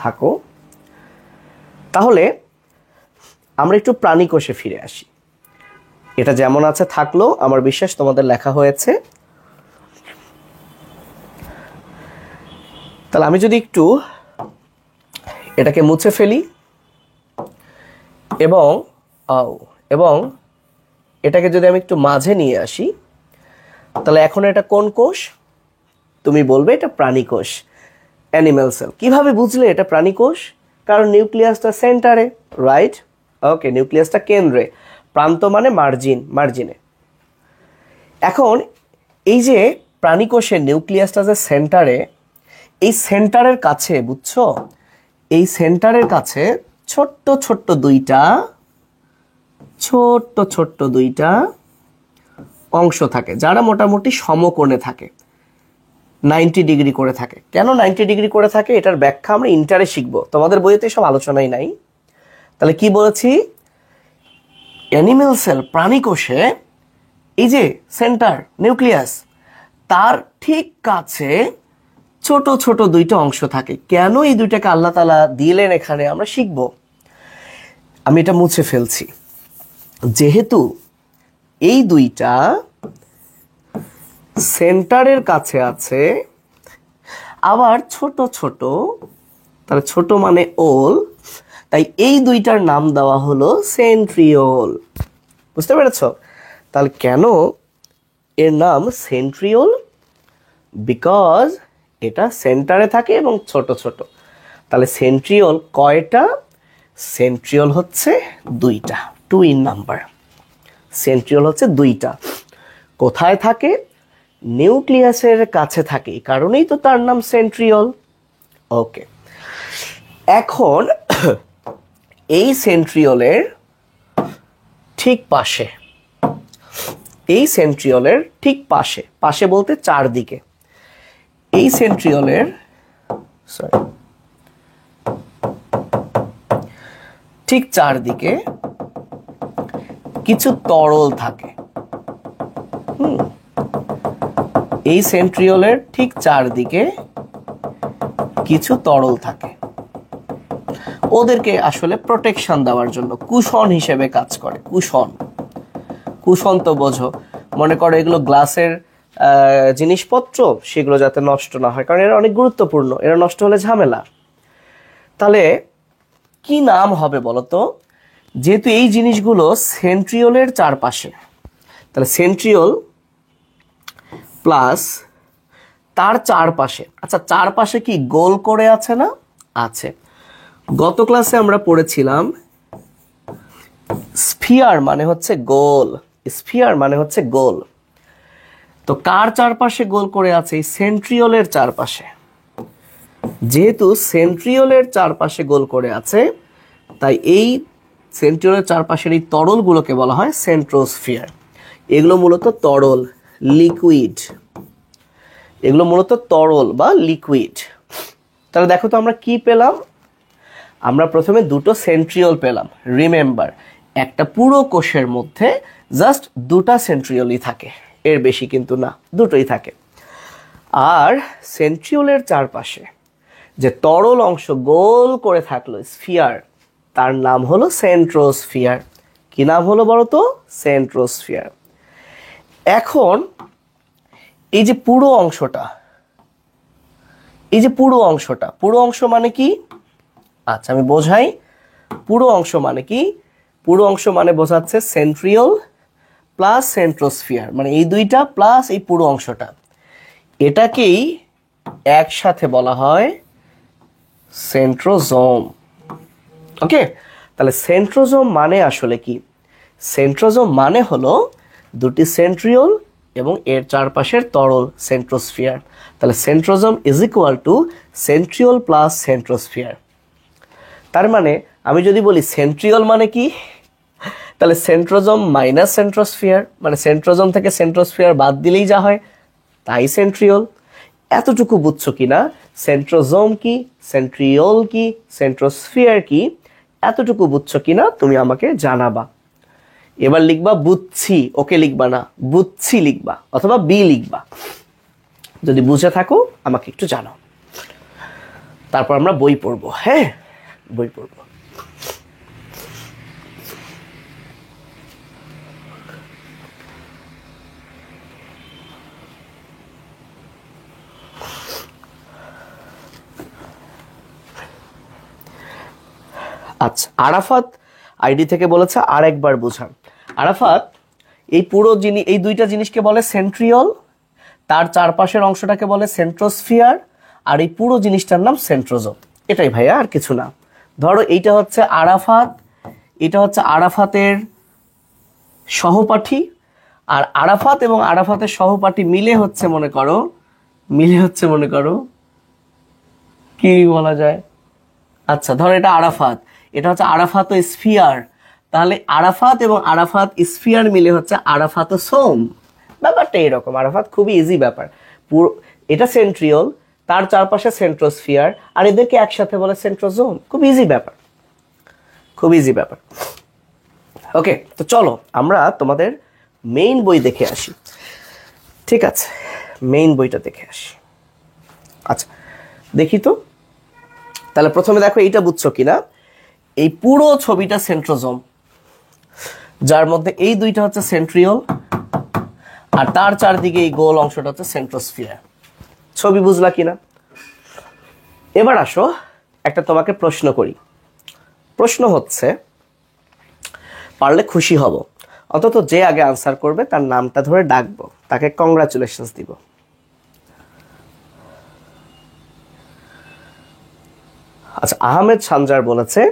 থাকো, তাহলে আমরা একটু প্রাণী কোষে ফিরে আসি। এটা যেমন আছে থাকলো, আমার বিশ্বাস তোমাদের লেখা হয়েছে। তাহলে আমি যদি একটু এটাকে মুছে ফেলি এবং এটাকে যদি আমি একটু মাঝে নিয়ে আসি, তাহলে এখন এটা কোন কোষ? তুমি বলবে এটা প্রাণী কোষ, অ্যানিমেল সেল। কিভাবে বুঝলে এটা প্রাণী কোষ? কারণ নিউক্লিয়াসটা সেন্টারে, রাইট? ওকে, নিউক্লিয়াসটা কেন্দ্রে, প্রান্ত মানে মার্জিনে। এখন এই যে প্রাণী কোষের নিউক্লিয়াসটা যে সেন্টারে, এই সেন্টারের কাছে, বুঝছো, এই সেন্টারের কাছে ছোট্ট ছোট্ট দুইটা অংশ থাকে, যারা মোটামুটি সমকোণে থাকে, 90 ডিগ্রি করে থাকে। কেন 90 ডিগ্রি করে থাকে, এটার ব্যাখ্যা আমরা ইন্টারে শিখবো, তোমাদের বইতে সব আলোচনাই নাই। তাহলে কি বলেছি, অ্যানিমেল সেল, প্রাণী কোষে এই যে সেন্টার নিউক্লিয়াস, তার ঠিক কাছে ছোট ছোট দুইটা অংশ থাকে। কেন এই দুইটাকে আল্লাহ তাআলা দিলেন এখানে আমরা শিখব। আমি এটা মুছে ফেলছি, যেহেতু এই দুইটা সেন্টারের কাছে আছে, আবার ছোট ছোট, তাহলে ছোট মানে ওল, তাই এই দুইটার নাম দেওয়া হলো সেন্ট্রিওল। বুঝতে পেরেছো? তাহলে কেন এর নাম সেন্ট্রিওল? বিকজ এটা সেন্টারে থাকে এবং ছোট ছোট। তাহলে সেন্ট্রিওল কয়টা? সেন্ট্রিওল হচ্ছে 2টা, 2 ইন নাম্বার। সেন্ট্রিওল হচ্ছে 2টা। কোথায় থাকে? নিউক্লিয়াসের কাছে থাকে, এই কারণেই তো তার নাম সেন্ট্রিওল। ওকে, এখন এই সেন্ট্রিওলের ঠিক পাশে, এই সেন্ট্রিওলের ঠিক পাশে, পাশে বলতে চারদিকে, এই সেন্ট্রিওলের ঠিক চারদিকে কিছু তরল থাকে। এই সেন্ট্রিওলের ঠিক চারদিকে কিছু তরল থাকে, ওদেরকে আসলে প্রোটেকশন দেওয়ার জন্য কুশন হিসেবে কাজ করে। কুশন, কুশন তো বোঝো, মনে করো এগুলো গ্লাসের জিনিসপত্র, সেগুলো যাতে নষ্ট না হয়, কারণ এরা অনেক গুরুত্বপূর্ণ, এরা নষ্ট হলে ঝামেলা। তাহলে কি নাম হবে বলতো? যেহেতু এই জিনিসগুলো সেন্ট্রিওলের চারপাশে, তাহলে সেন্ট্রিওল প্লাস তার চারপাশে। আচ্ছা, চারপাশে কি গোল করে আছে না? আছে। গত ক্লাসে আমরা পড়েছিলাম স্ফিয়ার মানে হচ্ছে গোল, স্ফিয়ার মানে হচ্ছে গোল। তো কার চারপাশে গোল করে আছে? এই সেন্ট্রিওলের চারপাশে। যেহেতু সেন্ট্রিওলের চারপাশে গোল করে আছে, তাই এই সেন্ট্রিওলের চারপাশের এই তরলগুলোকে বলা হয় সেন্ট্রোস্ফিয়ার। এগুলো মূলত তরল, লিকুইড। এগুলো মূলত তরল বা লিকুইড। তাহলে দেখো তো আমরা কি পেলাম? আমরা প্রথমে দুটো সেন্ট্রিওল পেলাম। রিমেম্বার, একটা পুরো কোষের মধ্যে জাস্ট 2টা সেন্ট্রিওলই থাকে, এর বেশি কিন্তু না, দুটোই থাকে। আর সেন্ট্রিওলের চারপাশে যে তরল অংশ গোল করে থাকলো, স্ফিয়ার, তার নাম হলো সেন্ট্রোস্ফিয়ার। কি নাম হলো বলো তো? সেন্ট্রোস্ফিয়ার। এখন এই যে পুরো অংশটা, এই যে পুরো অংশটা, পুরো অংশ মানে কি? আচ্ছা আমি বোঝাই। পুরো অংশ মানে কি? পুরো অংশ মানে বোঝাচ্ছে সেন্ট্রিওল প্লাস সেন্ট্রোস্ফিয়ার, মানে এই 2টা প্লাস এই পুরো অংশটা, এটাকেই একসাথে বলা হয় সেন্ট্রোজোম। ওকে, তাহলে সেন্ট্রোজোম মানে আসলে কি? সেন্ট্রোজোম মানে হলো 2টি সেন্ট্রিওল এবং এর চারপাশের তরল, সেন্ট্রোস্ফিয়ার। তাহলে centrosome is equal two centriole plus centrosphere. তার মানে আমি যদি বলি সেন্ট্রিওল মানে কি, তাহলে সেন্ট্রোজোম মাইনাস সেন্ট্রোস্ফিয়ার, মানে সেন্ট্রোজোম থেকে সেন্ট্রোস্ফিয়ার বাদ দিলেই যা হয় তাই সেন্ট্রিওল। এতটুকু বুঝছো কিনা? সেন্ট্রোজোম কি, সেন্ট্রিওল কি, সেন্ট্রোস্ফিয়ার কি, এতটুকু বুঝছো কিনা তুমি আমাকে জানাবা। এবার লিখবা বুঝছি, ওকে লিখবা না, বুঝছি লিখবা, অথবা বি লিখবা। যদি বুঝে থাকো আমাকে একটু জানাও, তারপর আমরা বই পড়বো। হ্যাঁ, বই পড়বো। আচ্ছা, আরাফাত আইডি থেকে বলেছে আর একবার বোঝান। আরাফাত, এই পুরো জিনিস, এই 2টা জিনিসকে বলে সেন্ট্রিওল, তার চারপাশের অংশটাকে বলে সেন্ট্রোস্ফিয়ার, আর এই পুরো জিনিসটার নাম সেন্ট্রোজোম। এটাই ভাইয়া, আর কিছু না। ধরো এইটা হচ্ছে আরাফাত, এটা হচ্ছে আরাফাতের সহপাঠী, আর আরাফাত এবং আরাফাতের সহপাঠী মিলে হচ্ছে মনে করো, কি বলা যায়? আচ্ছা ধরো এটা আরাফাত, এটা হচ্ছে আরাফাত ও স্ফিয়ার, তাহলে আরাফাত এবং আরাফাত স্ফিয়ার মিলে হচ্ছে আরাফাত ও সোম। ব্যাপারটা এরকম। আরাফাত খুবই ইজি ব্যাপার। পুরো এটা সেন্ট্রিওল, তার চারপাশে সেন্ট্রোস্ফিয়ার, আর এদেরকে একসাথে বলে সেন্ট্রোজোম। খুব ইজি ব্যাপার, খুব ইজি ব্যাপার। ওকে, তো চলো আমরা তোমাদের মেইন বই দেখে আসি। ঠিক আছে, মেইন বইটা দেখে আসি। আচ্ছা দেখি তো, তাহলে প্রথমে দেখো এইটা বুঝছো কিনা। এই পুরো ছবিটা সেন্ট্রোজোম, যার মধ্যে এই 2টা হচ্ছে সেন্ট্রিওল, আর তার চারদিকে এই গোল অংশটা হচ্ছে সেন্ট্রোস্ফিয়ার। ছবি বুঝলা কিনা? এবার আসো একটা তোমাকে প্রশ্ন করি। প্রশ্ন হচ্ছে, পারলে খুশি হব, অন্তত যে আগে আনসার করবে তার নামটা ধরে ডাকবো, তাকে কংগ্রাচুলেশনস দিব। আচ্ছা, আহমেদ সানজার বলেছে,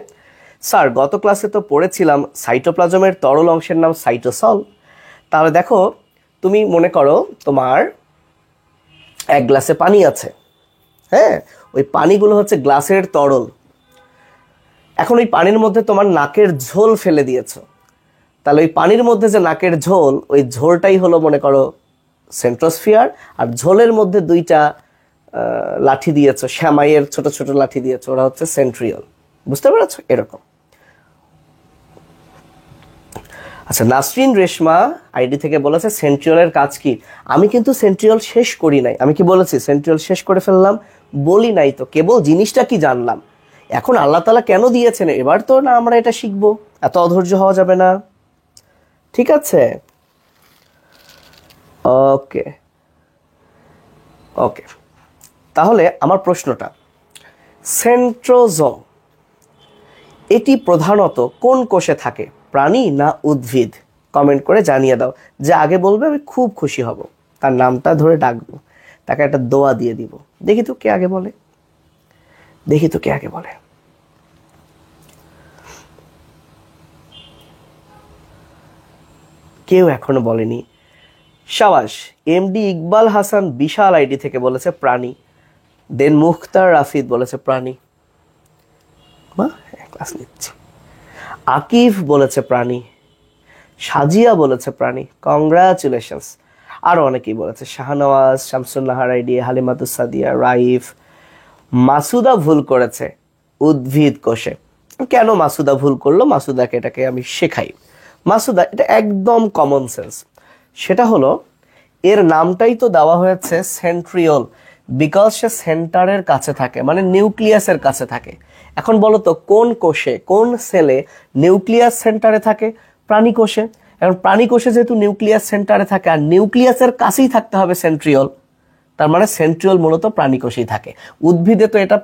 স্যার গত ক্লাসে তো পড়েছিলাম সাইটোপ্লাজমের তরল অংশের নাম সাইটোসল। তাহলে দেখো, তুমি মনে করো তোমার এক গ্লাসে পানি আছে, হ্যাঁ, ওই পানিগুলো হচ্ছে গ্লাসের তরল। এখন ওই পানির মধ্যে তোমার নাকের ঝোল ফেলে দিয়েছো, তাহলে ওই পানির মধ্যে যে নাকের ঝোল, ওই ঝোলটাই হলো মনে করো সেন্ট্রোস্ফিয়ার, আর ঝোলের মধ্যে দুইটা লাঠি দিয়েছো, শ্যামাইয়ের ছোট ছোট লাঠি দিয়েছো, ওরা হচ্ছে সেন্ট্রিওল। বুঝতে পেরেছো? এরকম। আচ্ছা, নাসরিন রেশমা আইডি থেকে বলেছে সেন্ট্রিওলের কাজ কি? আমি কিন্তু সেন্ট্রিওল শেষ করি নাই। আমি কি বলেছি সেন্ট্রিওল শেষ করে ফেললাম? বলি নাই তো, কেবল জিনিসটা কি জানলাম। এখন আল্লাহ তাআলা কেন দিয়েছেন এবার তো না আমরা এটা শিখবো, এত অধৈর্য হওয়া যাবে না। ঠিক আছে, ওকে ওকে। তাহলে আমার প্রশ্নটা, সেন্ট্রোজোম এটি প্রধানত কোন কোষে থাকে, প্রাণী না উদ্ভিদ? কমেন্ট করে জানিয়ে দাও। যে আগে বলবে আমি খুব খুশি হব, তার নামটা ধরে ডাকবো, তাকে একটা দোয়া দিয়ে দিব। দেখি তো কে আগে বলে, দেখি তো কে আগে বলে। কেউ এখনো বলেনি। শাবাশ। এমডি ইকবাল হাসান বিশাল আইডি থেকে বলেছে প্রাণী। দেন মুখতার রাফিদ বলেছে প্রাণী। ক্লাস নিচ্ছি। আকিফ বলেছে প্রাণী। সাজিয়া বলেছে প্রাণী। কংগ্রাচুলেশনস। আরো অনেকেই বলেছে, শাহনওয়াজ, শামসুন্নাহার আইডি, হালিমাতুস সাদিয়া, রাইফ। মাসুদা ভুল করেছে উদ্ভিদ কোষে। কেন মাসুদা ভুল করলো? মাসুদাকে এটাকে আমি শেখাই। মাসুদা, এটা একদম কমন সেন্স। সেটা হলো, এর নামটাই তো দেওয়া হয়েছে সেন্ট্রিওল, বিকজ সে সেন্টারের কাছে থাকে, মানে নিউক্লিয়াসের কাছে থাকে। এখন বলো তো কোন কোষে, কোন সেলে নিউক্লিয়াস সেন্টারে থাকে? প্রাণী কোষে। এখন প্রাণী কোষে যেহেতু নিউক্লিয়াস সেন্টারে থাকে, আর নিউক্লিয়াসের কাছেই থাকতে হবে সেন্ট্রিওল, তার মানে সেন্ট্রিওল মূলত প্রাণী কোষেই থাকে। উদ্ভিদে তো এটা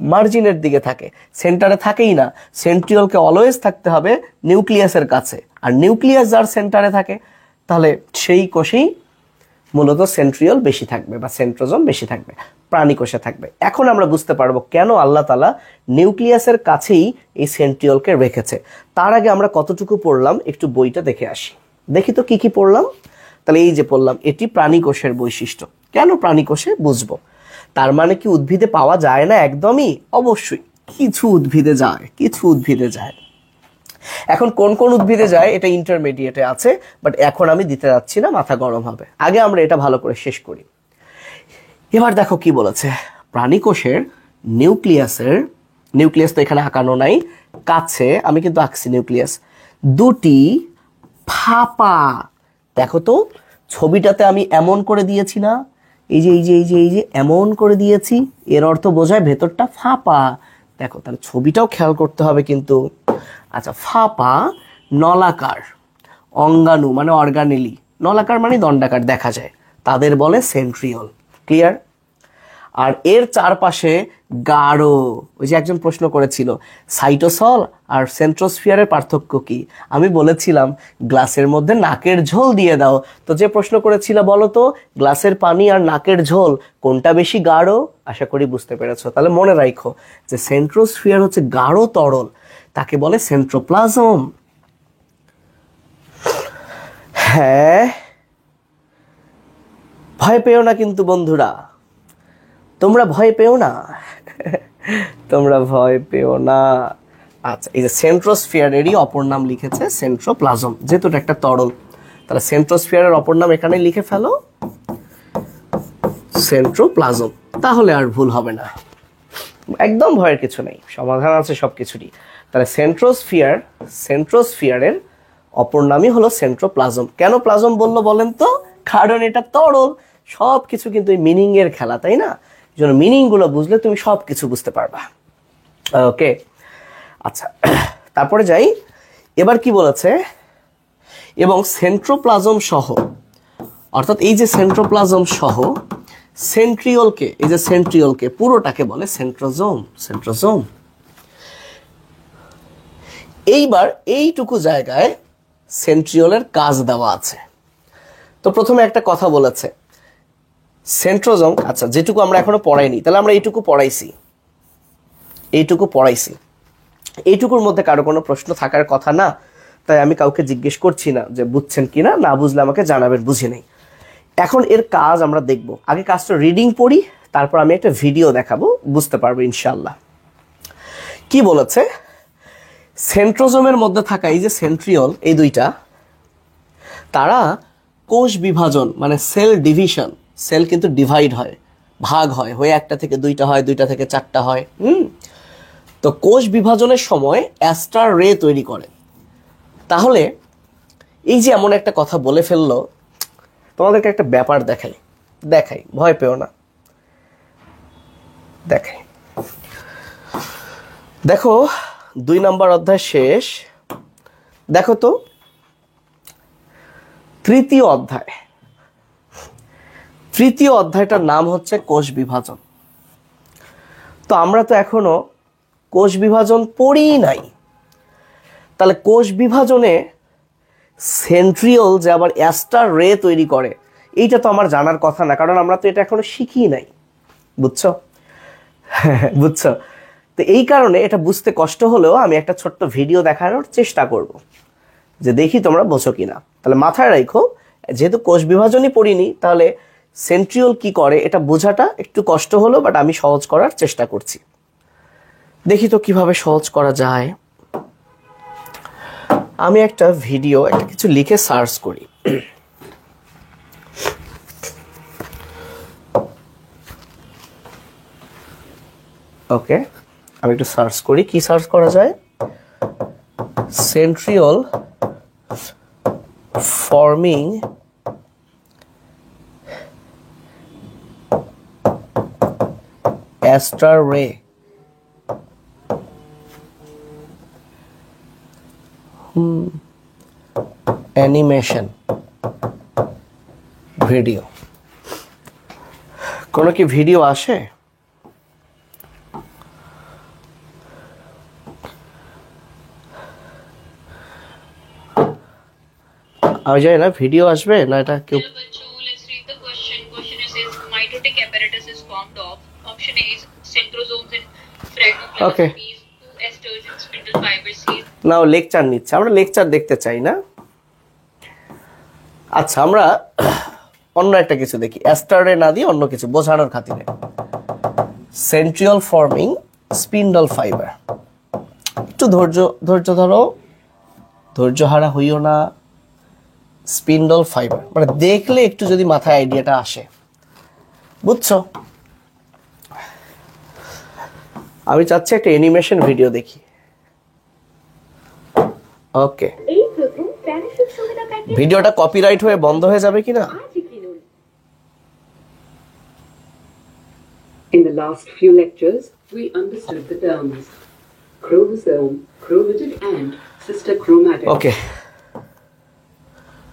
মার্জিনের দিকে থাকে, সেন্টারে থাকেই না। সেন্ট্রিওলকে অলওয়েজ থাকতে হবে নিউক্লিয়াসের কাছে, আর নিউক্লিয়াস যার সেন্টারে থাকে তাহলে সেই কোষেই মূলত সেন্ট্রিওল বেশি থাকবে বা সেন্ট্রোজোম বেশি থাকবে, প্রাণী কোষে থাকবে। এখন আমরা বুঝতে পারবো কেন আল্লাহ তাআলা নিউক্লিয়াসের কাছেই এই সেন্ট্রিওলকে রেখেছে। তার আগে আমরা কতটুকু পড়লাম একটু বইটা দেখে আসি। দেখি তো কি কি পড়লাম। তাহলে এই যে পড়লাম, এটি প্রাণী কোষের বৈশিষ্ট্য। কেন প্রাণী কোষে? বুঝবো। তার মানে কি উদ্ভিদে পাওয়া যায় না? একদমই, অবশ্যই কিছু উদ্ভিদে যায়, কিছু উদ্ভিদে যায়। এখন কোন কোন উদ্ভিদে যায় এটা ইন্টারমিডিয়েটে আছে, বাট এখন আমি দিতে যাচ্ছি না, মাথা গরম হবে। আগে আমরা এটা ভালো করে শেষ করি। এবার দেখো কি বলেছে, প্রাণী কোষের নিউক্লিয়াস তো এখানে আঁকানো নাই, কাছে আমি কিন্তু আঁকছি নিউক্লিয়াস, দুটি ফাঁপা। দেখো তো ছবিটাতে আমি এমন করে দিয়েছি না, এই যে এই যে এই যে এই যে এমন করে দিয়েছি, এর অর্থ বোঝায় ভেতরটা ফাঁপা। দেখো তাহলে ছবিটাও খেয়াল করতে হবে কিন্তু। আচ্ছা, ফাঁপা, নলাকার, অঙ্গাণু মানে অর্গানেলি, নলাকার মানে দণ্ডাকার দেখা যায়, তাদের বলে সেন্ট্রিওল। ক্লিয়ার? আর এর চারপাশে গাঢ়, ওই যে একজন প্রশ্ন করেছিল সাইটোসল আর সেন্ট্রোস্ফিয়ারের পার্থক্য কি, আমি বলেছিলাম গ্লাসের মধ্যে নাকের ঝোল দিয়ে দাও। তো যে প্রশ্ন করেছিল বলো তো গ্লাসের পানি আর নাকের ঝোল কোনটা বেশি গাঢ়? আশা করি বুঝতে পেরেছো। তাহলে মনে রাখো যে সেন্ট্রোস্ফিয়ার হচ্ছে গাঢ় তরল, তাকে বলে সেন্ট্রোপ্লাজম। হ্যাঁ, ভয় পেও না কিন্তু বন্ধুরা, তোমরা ভয় পেও না, তোমরা ভয় পেও না। আচ্ছা, এই যে সেন্ট্রোস্ফিয়ারেরই অপর নাম লিখেছে সেন্ট্রোপ্লাজম, যেহেতু এটা একটা তরল, তাহলে সেন্ট্রোস্ফিয়ারের অপর নাম এখানে লিখে ফেলো, সেন্ট্রোপ্লাজম। তাহলে আর ভুল হবে না, একদম ভয়ের কিছু নেই, সমাধান আছে সবকিছুরই। তাহলে সেন্ট্রোস্ফিয়ারের অপর নামই হলো সেন্ট্রোপ্লাজম। কেন প্লাজম বললো বলেন তো? কারণ এটা তরল। সব কিছু কিন্তু এই মিনিং এর খেলা, তাই না? এই জন্য মিনিং গুলো বুঝলে তুমি সব কিছু বুঝতে পারবা। ওকে, আচ্ছা তারপরে যাই। এবার কি বলেছে, এবং সেন্ট্রোপ্লাজম সহ, অর্থাৎ এই যে সেন্ট্রোপ্লাজম সহ সেন্ট্রিওলকে, এই যে সেন্ট্রিওলকে পুরোটাকে বলে সেন্ট্রোজোম। এইবার এইটুকু জায়গায় সেন্ট্রিওলের কাজ দেওয়া আছে। তো প্রথমে একটা কথা বলেছে সেন্ট্রোজোম, আচ্ছা যেটুকু আমরা এখনো পড়াইনি, তাহলে আমরা এইটুকু পড়াইছি, এইটুকুর মধ্যে কারো কোনো প্রশ্ন থাকার কথা না, তাই আমি কাউকে জিজ্ঞেস করছি না যে বুঝছেন কিনা, না বুঝলে আমাকে জানাবেন, বুঝে নেই। এখন এর কাজ আমরা দেখব, আগে কাজটা রিডিং পড়ি, তারপর আমি একটা ভিডিও দেখাবো, বুঝতে পারবো ইনশাল্লাহ। কি বলেছে, সেন্ট্রোজোমের মধ্যে থাকা এই যে সেন্ট্রিওল, এই দুইটা, তারা কোষ বিভাজন মানে সেল ডিভিশন, সেল কিন্তু ডিভাইড হয়, ভাগ হয়, হয়ে একটা থেকে দুইটা হয়, দুইটা থেকে চারটা হয়। তো কোষ বিভাজনের সময় অ্যাস্টার রে তৈরি করে। তাহলে এই যে এমন একটা কথা বলে ফেললো, তোমাদেরকে একটা ব্যাপার দেখাই, ভয় পেও না, দেখো 2 নম্বর অধ্যায় শেষ, দেখো তো তৃতীয় অধ্যায়টার নাম হচ্ছে কোষ বিভাজন। তো আমরা তো এখনো কোষ বিভাজন পড়ি নাই, তাহলে কোষ বিভাজনে সেন্ট্রিওল যে আবার অ্যাস্টার রে তৈরি করে, এইটা তো আমার জানার কথা না, কারণ আমরা তো এটা এখনো শিখি নাই, বুঝছো? তো এই কারণে এটা বুঝতে কষ্ট হলেও আমি একটা ছোট্ট ভিডিও দেখানোর চেষ্টা করব, যে দেখি তোমরা বোঝো কিনা। তাহলে মাথায় রাখো, যেহেতু কোষ বিভাজনই পড়িনি, তাহলে সেন্ট্রিওল কি করে এটা বোঝাটা একটু কষ্ট হলো, বাট আমি সহজ করার চেষ্টা করছি। দেখি তো কিভাবে সহজ করা যায়। আমি একটা ভিডিও, একটা কিছু লিখে সার্চ করি। ওকে, আমি একটু সার্চ করি, কি সার্চ করা যায়। সেন্ট্রিওল ফর্মিং অ্যাস্টার রে, অ্যানিমেশন ভিডিও। কোনো কি ভিডিও আসে? আমি জানি না ভিডিও আসবে না, এটা কেউ। Let's read the question. Question is mitotic apparatus is formed of. Option A is centrosomes and phragmoplasm. Okay. B is 2 esters and spindle fibers. C is now lecture নিচ্ছে, আমরা লেকচার দেখতে চাই না। আচ্ছা, আমরা অন্য একটা কিছু দেখি, অ্যাস্টারে না দিয়ে অন্য কিছু বোঝানোর খাতিরে। সেন্ট্রিওল ফর্মিং স্পিন্ডল ফাইবার, একটু ধৈর্য ধরো, ধৈর্য হারা হইও না। স্পিন্ডল ফাইবার মানে দেখলে একটু যদি মাথায় আইডিয়াটা আসে, বুঝছো? আমি চাচ্ছি একটা অ্যানিমেশন ভিডিও দেখি। ওকে, ভিডিওটা কপিরাইট হয়ে বন্ধ হয়ে যাবে কিনা? In the last few lectures, we understood the terms chromosome, chromatid, and sister chromatic. Okay,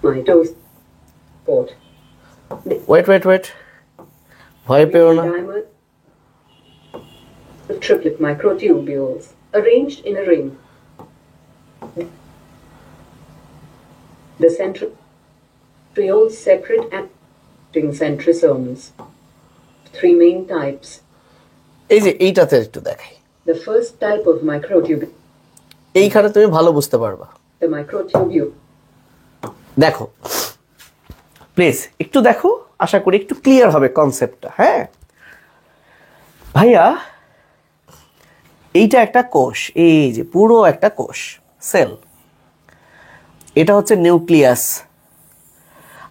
Mitose. Wait, ভয় পেও না। Dimer of triplet microtubules arranged in a ring. The centrioles separate acting centrosomes. 3 main types. এই যে এইটাতে একটু দেখাই, The first type of microtubule, এইখানে তুমি ভালো বুঝতে পারবা। the microtubule, দেখো প্লিজ একটু দেখো, আশা করি একটু ক্লিয়ার হবে কনসেপ্টটা। হ্যাঁ ভাইয়া, এইটা একটা কোষ, এই যে পুরো একটা কোষ, সেল। এটা হচ্ছে নিউক্লিয়াস,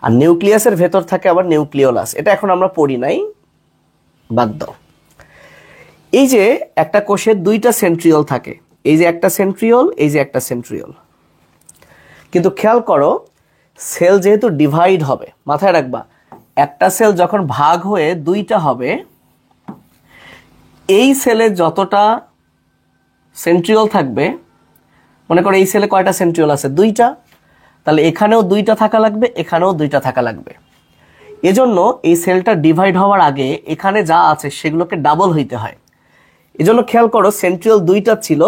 আর নিউক্লিয়াসের ভেতর থাকে আবার নিউক্লিওলাস। এটা এখন আমরা পড়ি নাই, বাদ দাও। এই যে একটা কোষের 2টা সেন্ট্রিওল থাকে, এই যে একটা সেন্ট্রিওল, এই যে একটা সেন্ট্রিওল। কিন্তু খেয়াল করো, সেল যেহেতু ডিভাইড হবে, মাথায় রাখবা, একটা সেল যখন ভাগ হয়ে 2টা হবে, এই সেলে যতটা সেন্ট্রিওল থাকবে, মনে করো এই সেলে কয়টা সেন্ট্রিওল আছে? 2টা, তাহলে এখানেও 2টা থাকা লাগবে, এখানেও 2টা থাকা লাগবে। এজন্য এই সেলটা ডিভাইড হওয়ার আগে এখানে যা আছে সেগুলোকে ডাবল হইতে হয়। এজন্য খেয়াল করো, সেন্ট্রিওল 2টা ছিল,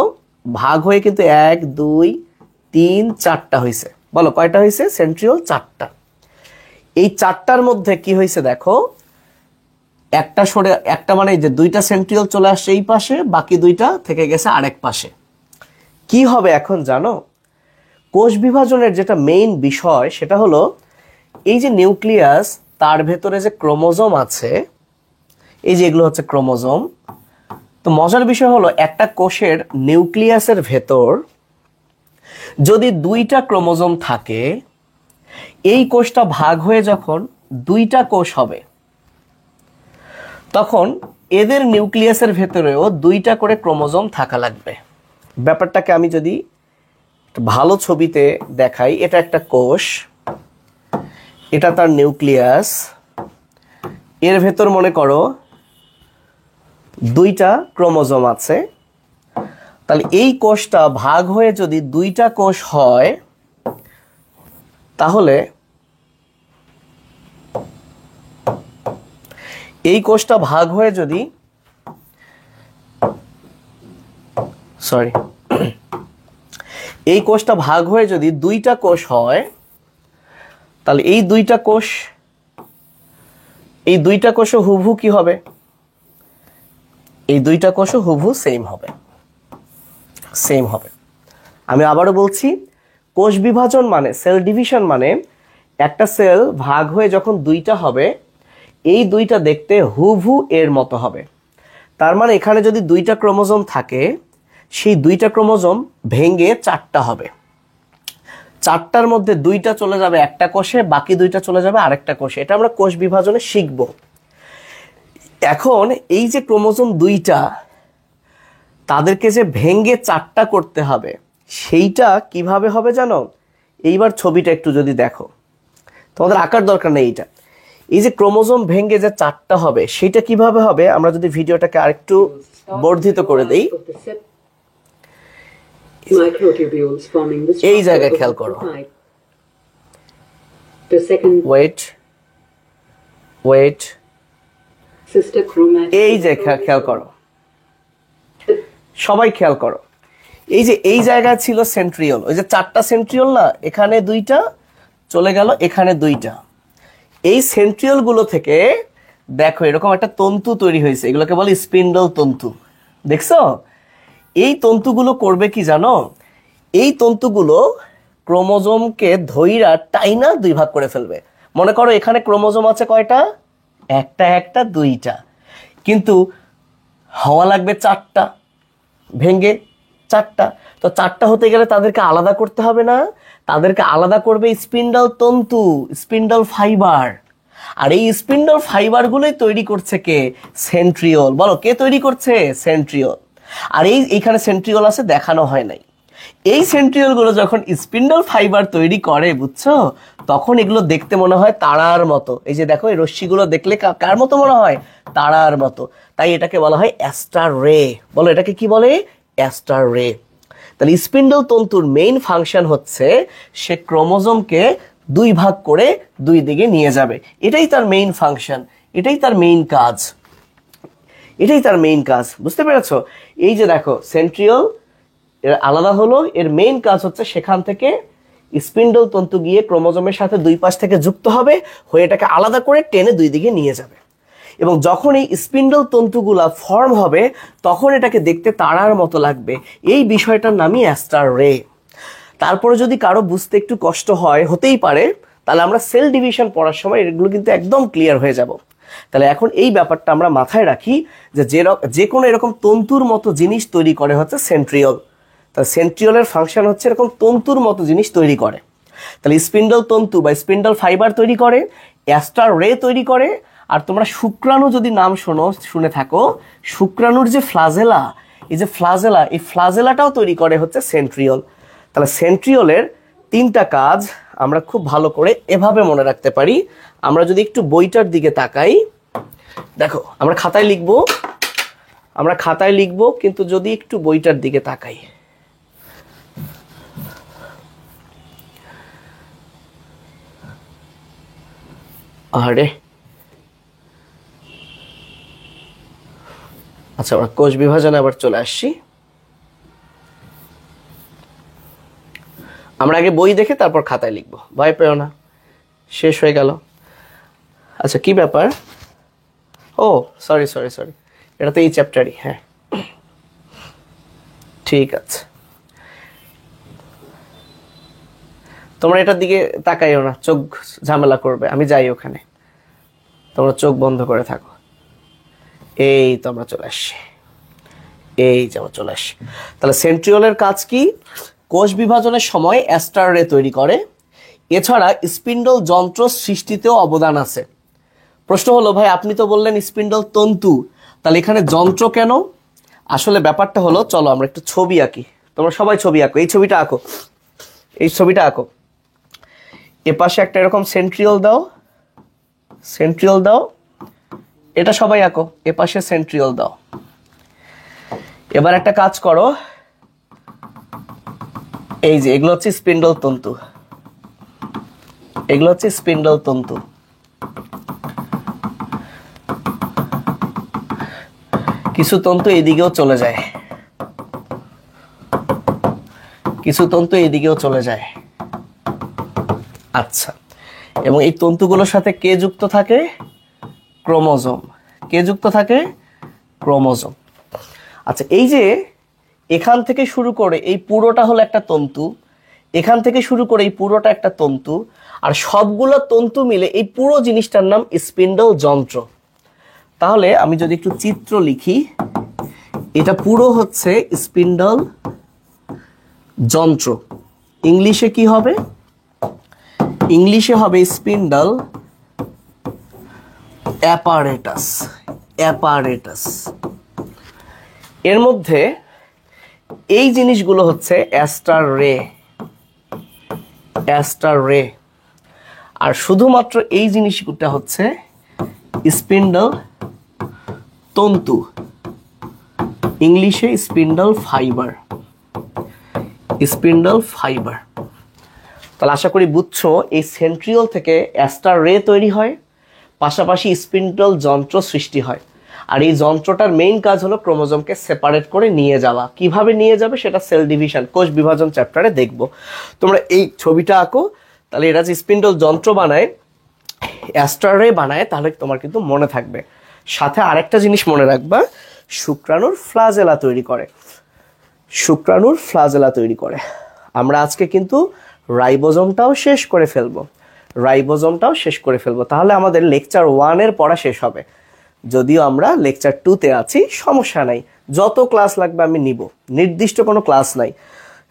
ভাগ হয়ে কিন্তু 1 2 3 4টা হয়েছে, বলো কয়টা হয়েছে? সেন্ট্রিওল 4টা। এই 4টার মধ্যে কি হয়েছে দেখো, একটা সরে, একটা মানে যে 2টা সেন্ট্রিওল চলে আসছে এই পাশে, বাকি 2টা থেকে গেছে আরেক পাশে। কি হবে এখন জানো? কোষ বিভাজনের যেটা মেইন বিষয় সেটা হলো এই যে নিউক্লিয়াস, তার ভেতরে যে ক্রোমোজোম আছে, এই যে এগুলো হচ্ছে ক্রোমোজোম। তো মজার বিষয় হলো একটা কোষের নিউক্লিয়াসের ভেতর যদি 2টা ক্রোমোজোম থাকে, এই কোষটা ভাগ হয়ে যখন 2টা কোষ হবে, তখন এদের নিউক্লিয়াসের ভেতরেও 2টা করে ক্রোমোজোম থাকা লাগবে। ব্যাপারটাকে আমি যদি ভালো ছবিতে দেখাই, এটা একটা কোষ, এটা তার নিউক্লিয়াস, এর ভেতর মনে করো 2টা ক্রোমোজোম আছে। তাহলে এই কোষটা ভাগ হয়ে যদি 2টা কোষ হয়, তাহলে এই কোষটা ভাগ হয়ে যদি এই কোষটা ভাগ হয়ে যদি 2টা কোষ হয়, তাহলে এই 2টা কোষও হুবহু কি হবে? এই 2টা কোষও হুবহু সেম হবে। আমি আবারও বলছি, কোষ বিভাজন মানে, সেল ডিভিশন মানে একটা সেল ভাগ হয়ে যখন 2টা হবে, এই 2টা দেখতে হুবহু এর মতো হবে। তার মানে এখানে যদি 2টা ক্রোমোজোম থাকে, সেই 2টা ক্রোমোজোম ভেঙে 4টা হবে। 4টার মধ্যে 2টা চলে যাবে একটা কোষে, বাকি 2টা চলে যাবে আরেকটা কোষে। এটা আমরা কোষ বিভাজনে শিখব। এখন এই যে ক্রোমোজোম 2টা, তাদেরকে যে ভেঙে 4টা করতে হবে, সেইটা কিভাবে হবে জানো? এইবার ছবিটা একটু যদি দেখো, তোমাদের আঁকার দরকার নেই। এই যে ক্রোমোজোম ভেঙে যে 4টা হবে, সেটা কিভাবে হবে? আমরা যদি ভিডিওটাকে আরেকটু বর্ধিত করে দেই, এই জায়গায় খেয়াল করো। ওয়েট, এই যে খেয়াল করো, সবাই খেয়াল করো। এই যে এই জায়গায় ছিল সেন্ট্রিওল, ওই যে 4টা সেন্ট্রিওল না, এখানে 2টা চলে গেল, এখানে 2টা। এই সেন্ট্রিওল গুলো থেকে দেখো এরকম একটা তন্তু তৈরি হয়েছে, এগুলোকে বলে স্পিন্ডল তন্তু। দেখছো? এই তন্তুগুলো করবে কি জানো? এই তন্তুগুলো ক্রোমোজোমকে ধইরা টাইনা 2 ভাগ করে ফেলবে। মনে করো এখানে ক্রোমোজোম আছে কয়টা? একটা 2টা, কিন্তু হওয়া লাগবে 4টা, ভেঙে 4টা। তো 4টা হতে গেলে তাদেরকে আলাদা করতে হবে না? তাদেরকে আলাদা করবে স্পিন্ডল তন্তু, স্পিন্ডল ফাইবার। আর এই স্পিন্ডল ফাইবার গুলোই তৈরি করছে কে? সেন্ট্রিওল। বলো কে তৈরি করছে? সেন্ট্রিওল। আর এইখানে সেন্ট্রিওল আছে, দেখানো হয় নাই। এই সেন্ট্রিওল গুলো যখন স্পিন্ডল ফাইবার তৈরি করে, বুঝছো, তখন এগুলো দেখতে মনে হয় তারার মতো। এই যে দেখো, এই রশ্মিগুলো দেখলে কার মতো মনে হয়? তারার মতো। তাই এটাকে বলা হয় অ্যাস্টার রে। বলো এটাকে কি বলে? অ্যাস্টার রে। তাহলে স্পিন্ডল তন্তুর মেইন ফাংশন হচ্ছে সে ক্রোমোজোমকে 2 ভাগ করে 2 দিকে নিয়ে যাবে। এটাই তার মেইন ফাংশন, এটাই তার মেইন কাজ। বুঝতে পেরেছো? এই যে দেখো সেন্ট্রিওল এর আলাদা হলো, এর মেইন কাজ হচ্ছে সেখান থেকে স্পিন্ডল তন্তু গিয়ে ক্রোমোজোমের সাথে 2 পাশ থেকে যুক্ত হবে, হয়ে এটাকে আলাদা করে টেনে 2 দিকে নিয়ে যাবে। এবং যখন এই স্পিন্ডল তন্তুগুলা ফর্ম হবে, তখন এটাকে দেখতে তারার মতো লাগবে। এই বিষয়টার নামই অ্যাস্টার রে। তারপরে যদি কারো বুঝতে একটু কষ্ট হয়, হতেই পারে, তাহলে আমরা সেল ডিভিশন পড়ার সময় এগুলো কিন্তু একদম ক্লিয়ার হয়ে যাব। তাহলে এখন এই ব্যাপারটা আমরা মাথায় রাখি যে কোনো এরকম তন্তুর মতো জিনিস তৈরি করে হচ্ছে সেন্ট্রিওল। তাহলে সেন্ট্রিওলের ফাংশন হচ্ছে এরকম তন্তুর মতো জিনিস তৈরি করে। তাহলে স্পিন্ডল তন্তু বা স্পিন্ডল ফাইবার তৈরি করে, অ্যাস্টার রে তৈরি করে। আর তোমরা শুক্রাণু যদি নাম শুনে থাকো, শুক্রাণুর যে ফ্লাজেলা, এই ফ্লাজেলাটাও তৈরি করে হচ্ছে সেন্ট্রিওল। তাহলে সেন্ট্রিওলের 3টা কাজ আমরা খুব ভালো করে এভাবে মনে রাখতে পারি। আমরা যদি একটু বইটার দিকে তাকাই, দেখো আমরা খাতায় লিখবো, কিন্তু যদি একটু বইটার দিকে তাকাই, আরে আচ্ছা, আমরা কোষ বিভাজনে আবার চলে আসছি। আমরা আগে বই দেখে তারপর খাতায় লিখবো, ভয় পেও না, শেষ হয়ে গেল। আচ্ছা কি ব্যাপার, ও সরি সরি সরি, এটা তো এই চ্যাপ্টারই, হ্যাঁ ঠিক আছে। তোমরা এটার দিকে তাকাইও না, চোখ ঝামেলা করবে, আমি যাই ওখানে, তোমরা চোখ বন্ধ করে থাকো। এই তো আমরা চলে আসছি, এই যে আমরা চলে আসছি। তাহলে সেন্ট্রিওলের কাজ কি? কোষ বিভাজনের সময় অ্যাস্টার রে তৈরি করে। এছাড়া স্পিন্ডল যন্ত্র সৃষ্টিতেও অবদান আছে। প্রশ্ন হলো ভাই আপনি তো বললেন স্পিন্ডল তন্তু, তাহলে এখানে যন্ত্র কেন? আসলে ব্যাপারটা হলো, চলো আমরা একটু ছবি আঁকি, তোমরা সবাই ছবি আঁকো, এই ছবিটা আঁকো, এই ছবিটা আঁকো। এ পাশে একটা এরকম সেন্ট্রিওল দাও, সেন্ট্রিওল দাও, এটা সবাই আঁকো, এ পাশে সেন্ট্রিওল দাও। এবার একটা কাজ করো, এই যে এগুলো হচ্ছে স্পিন্ডল তন্তু, এগুলো হচ্ছে স্পিন্ডল তন্তু। কিছু তন্তু এদিকেও চলে যায়, কিছু তন্তু এদিকেও চলে যায়। আচ্ছা, এবং এই তন্তুগুলোর সাথে কে যুক্ত থাকে? ক্রোমোজোম। কে যুক্ত থাকে? ক্রোমোজোম। আচ্ছা, এই যে এখান থেকে শুরু করে এই পুরোটা হলো একটা তন্তু, এখান থেকে শুরু করে এই পুরোটা একটা তন্তু, আর সবগুলো তন্তু মিলে এই পুরো জিনিসটার নাম স্পিন্ডল যন্ত্র। তাহলে আমি যদি একটু চিত্র লিখি, এটা পুরো হচ্ছে স্পিন্ডল যন্ত্র। ইংলিশে কি হবে? ইংলিশে হবে স্পিন্ডল অ্যাপারেটাস। অ্যাপারেটাস। এর মধ্যে এই জিনিসগুলো হচ্ছে অ্যাস্টার রে, অ্যাস্টার রে, আর শুধুমাত্র এই জিনিসগুলো হচ্ছে স্পিন্ডল তন্তু, ইংলিশে স্পিন্ডল ফাইবার, স্পিন্ডল ফাইবার। তাহলে আশা করি বুঝছো, এই সেন্ট্রিওল থেকে অ্যাস্টার রে তৈরি হয়, পাশাপাশি স্পিন্ডল যন্ত্র সৃষ্টি হয়। আর এই যন্ত্রটার মেইন কাজ হলো ক্রোমোজোমকে সেপারেট করে নিয়ে যাওয়া। কিভাবে নিয়ে যাবে সেটা সেল ডিভিশন, কোষ বিভাজন চ্যাপ্টারে দেখব। তোমরা এই ছবিটা আঁকো, তাহলে এরা যে স্পিন্ডল যন্ত্র বানায়, অ্যাস্টার রে বানায়, তাহলে তোমার কিন্তু মনে থাকবে। সাথে আরেকটা জিনিস মনে রাখবা, শুক্রাণুর ফ্লাজেলা তৈরি করে, শুক্রাণুর ফ্লাজেলা তৈরি করে। আমরা আজকে কিন্তু রাইবোজোমটাও শেষ করে ফেলবো, রাইবোজোমটাও শেষ করে ফেলবো। তাহলে আমাদের লেকচার 1 এর পড়া শেষ হবে। যদিও আমরা লেকচার 2-তে আছি, সমস্যা নাই, যত ক্লাস লাগবে আমি নিব, নির্দিষ্ট কোনো ক্লাস নাই।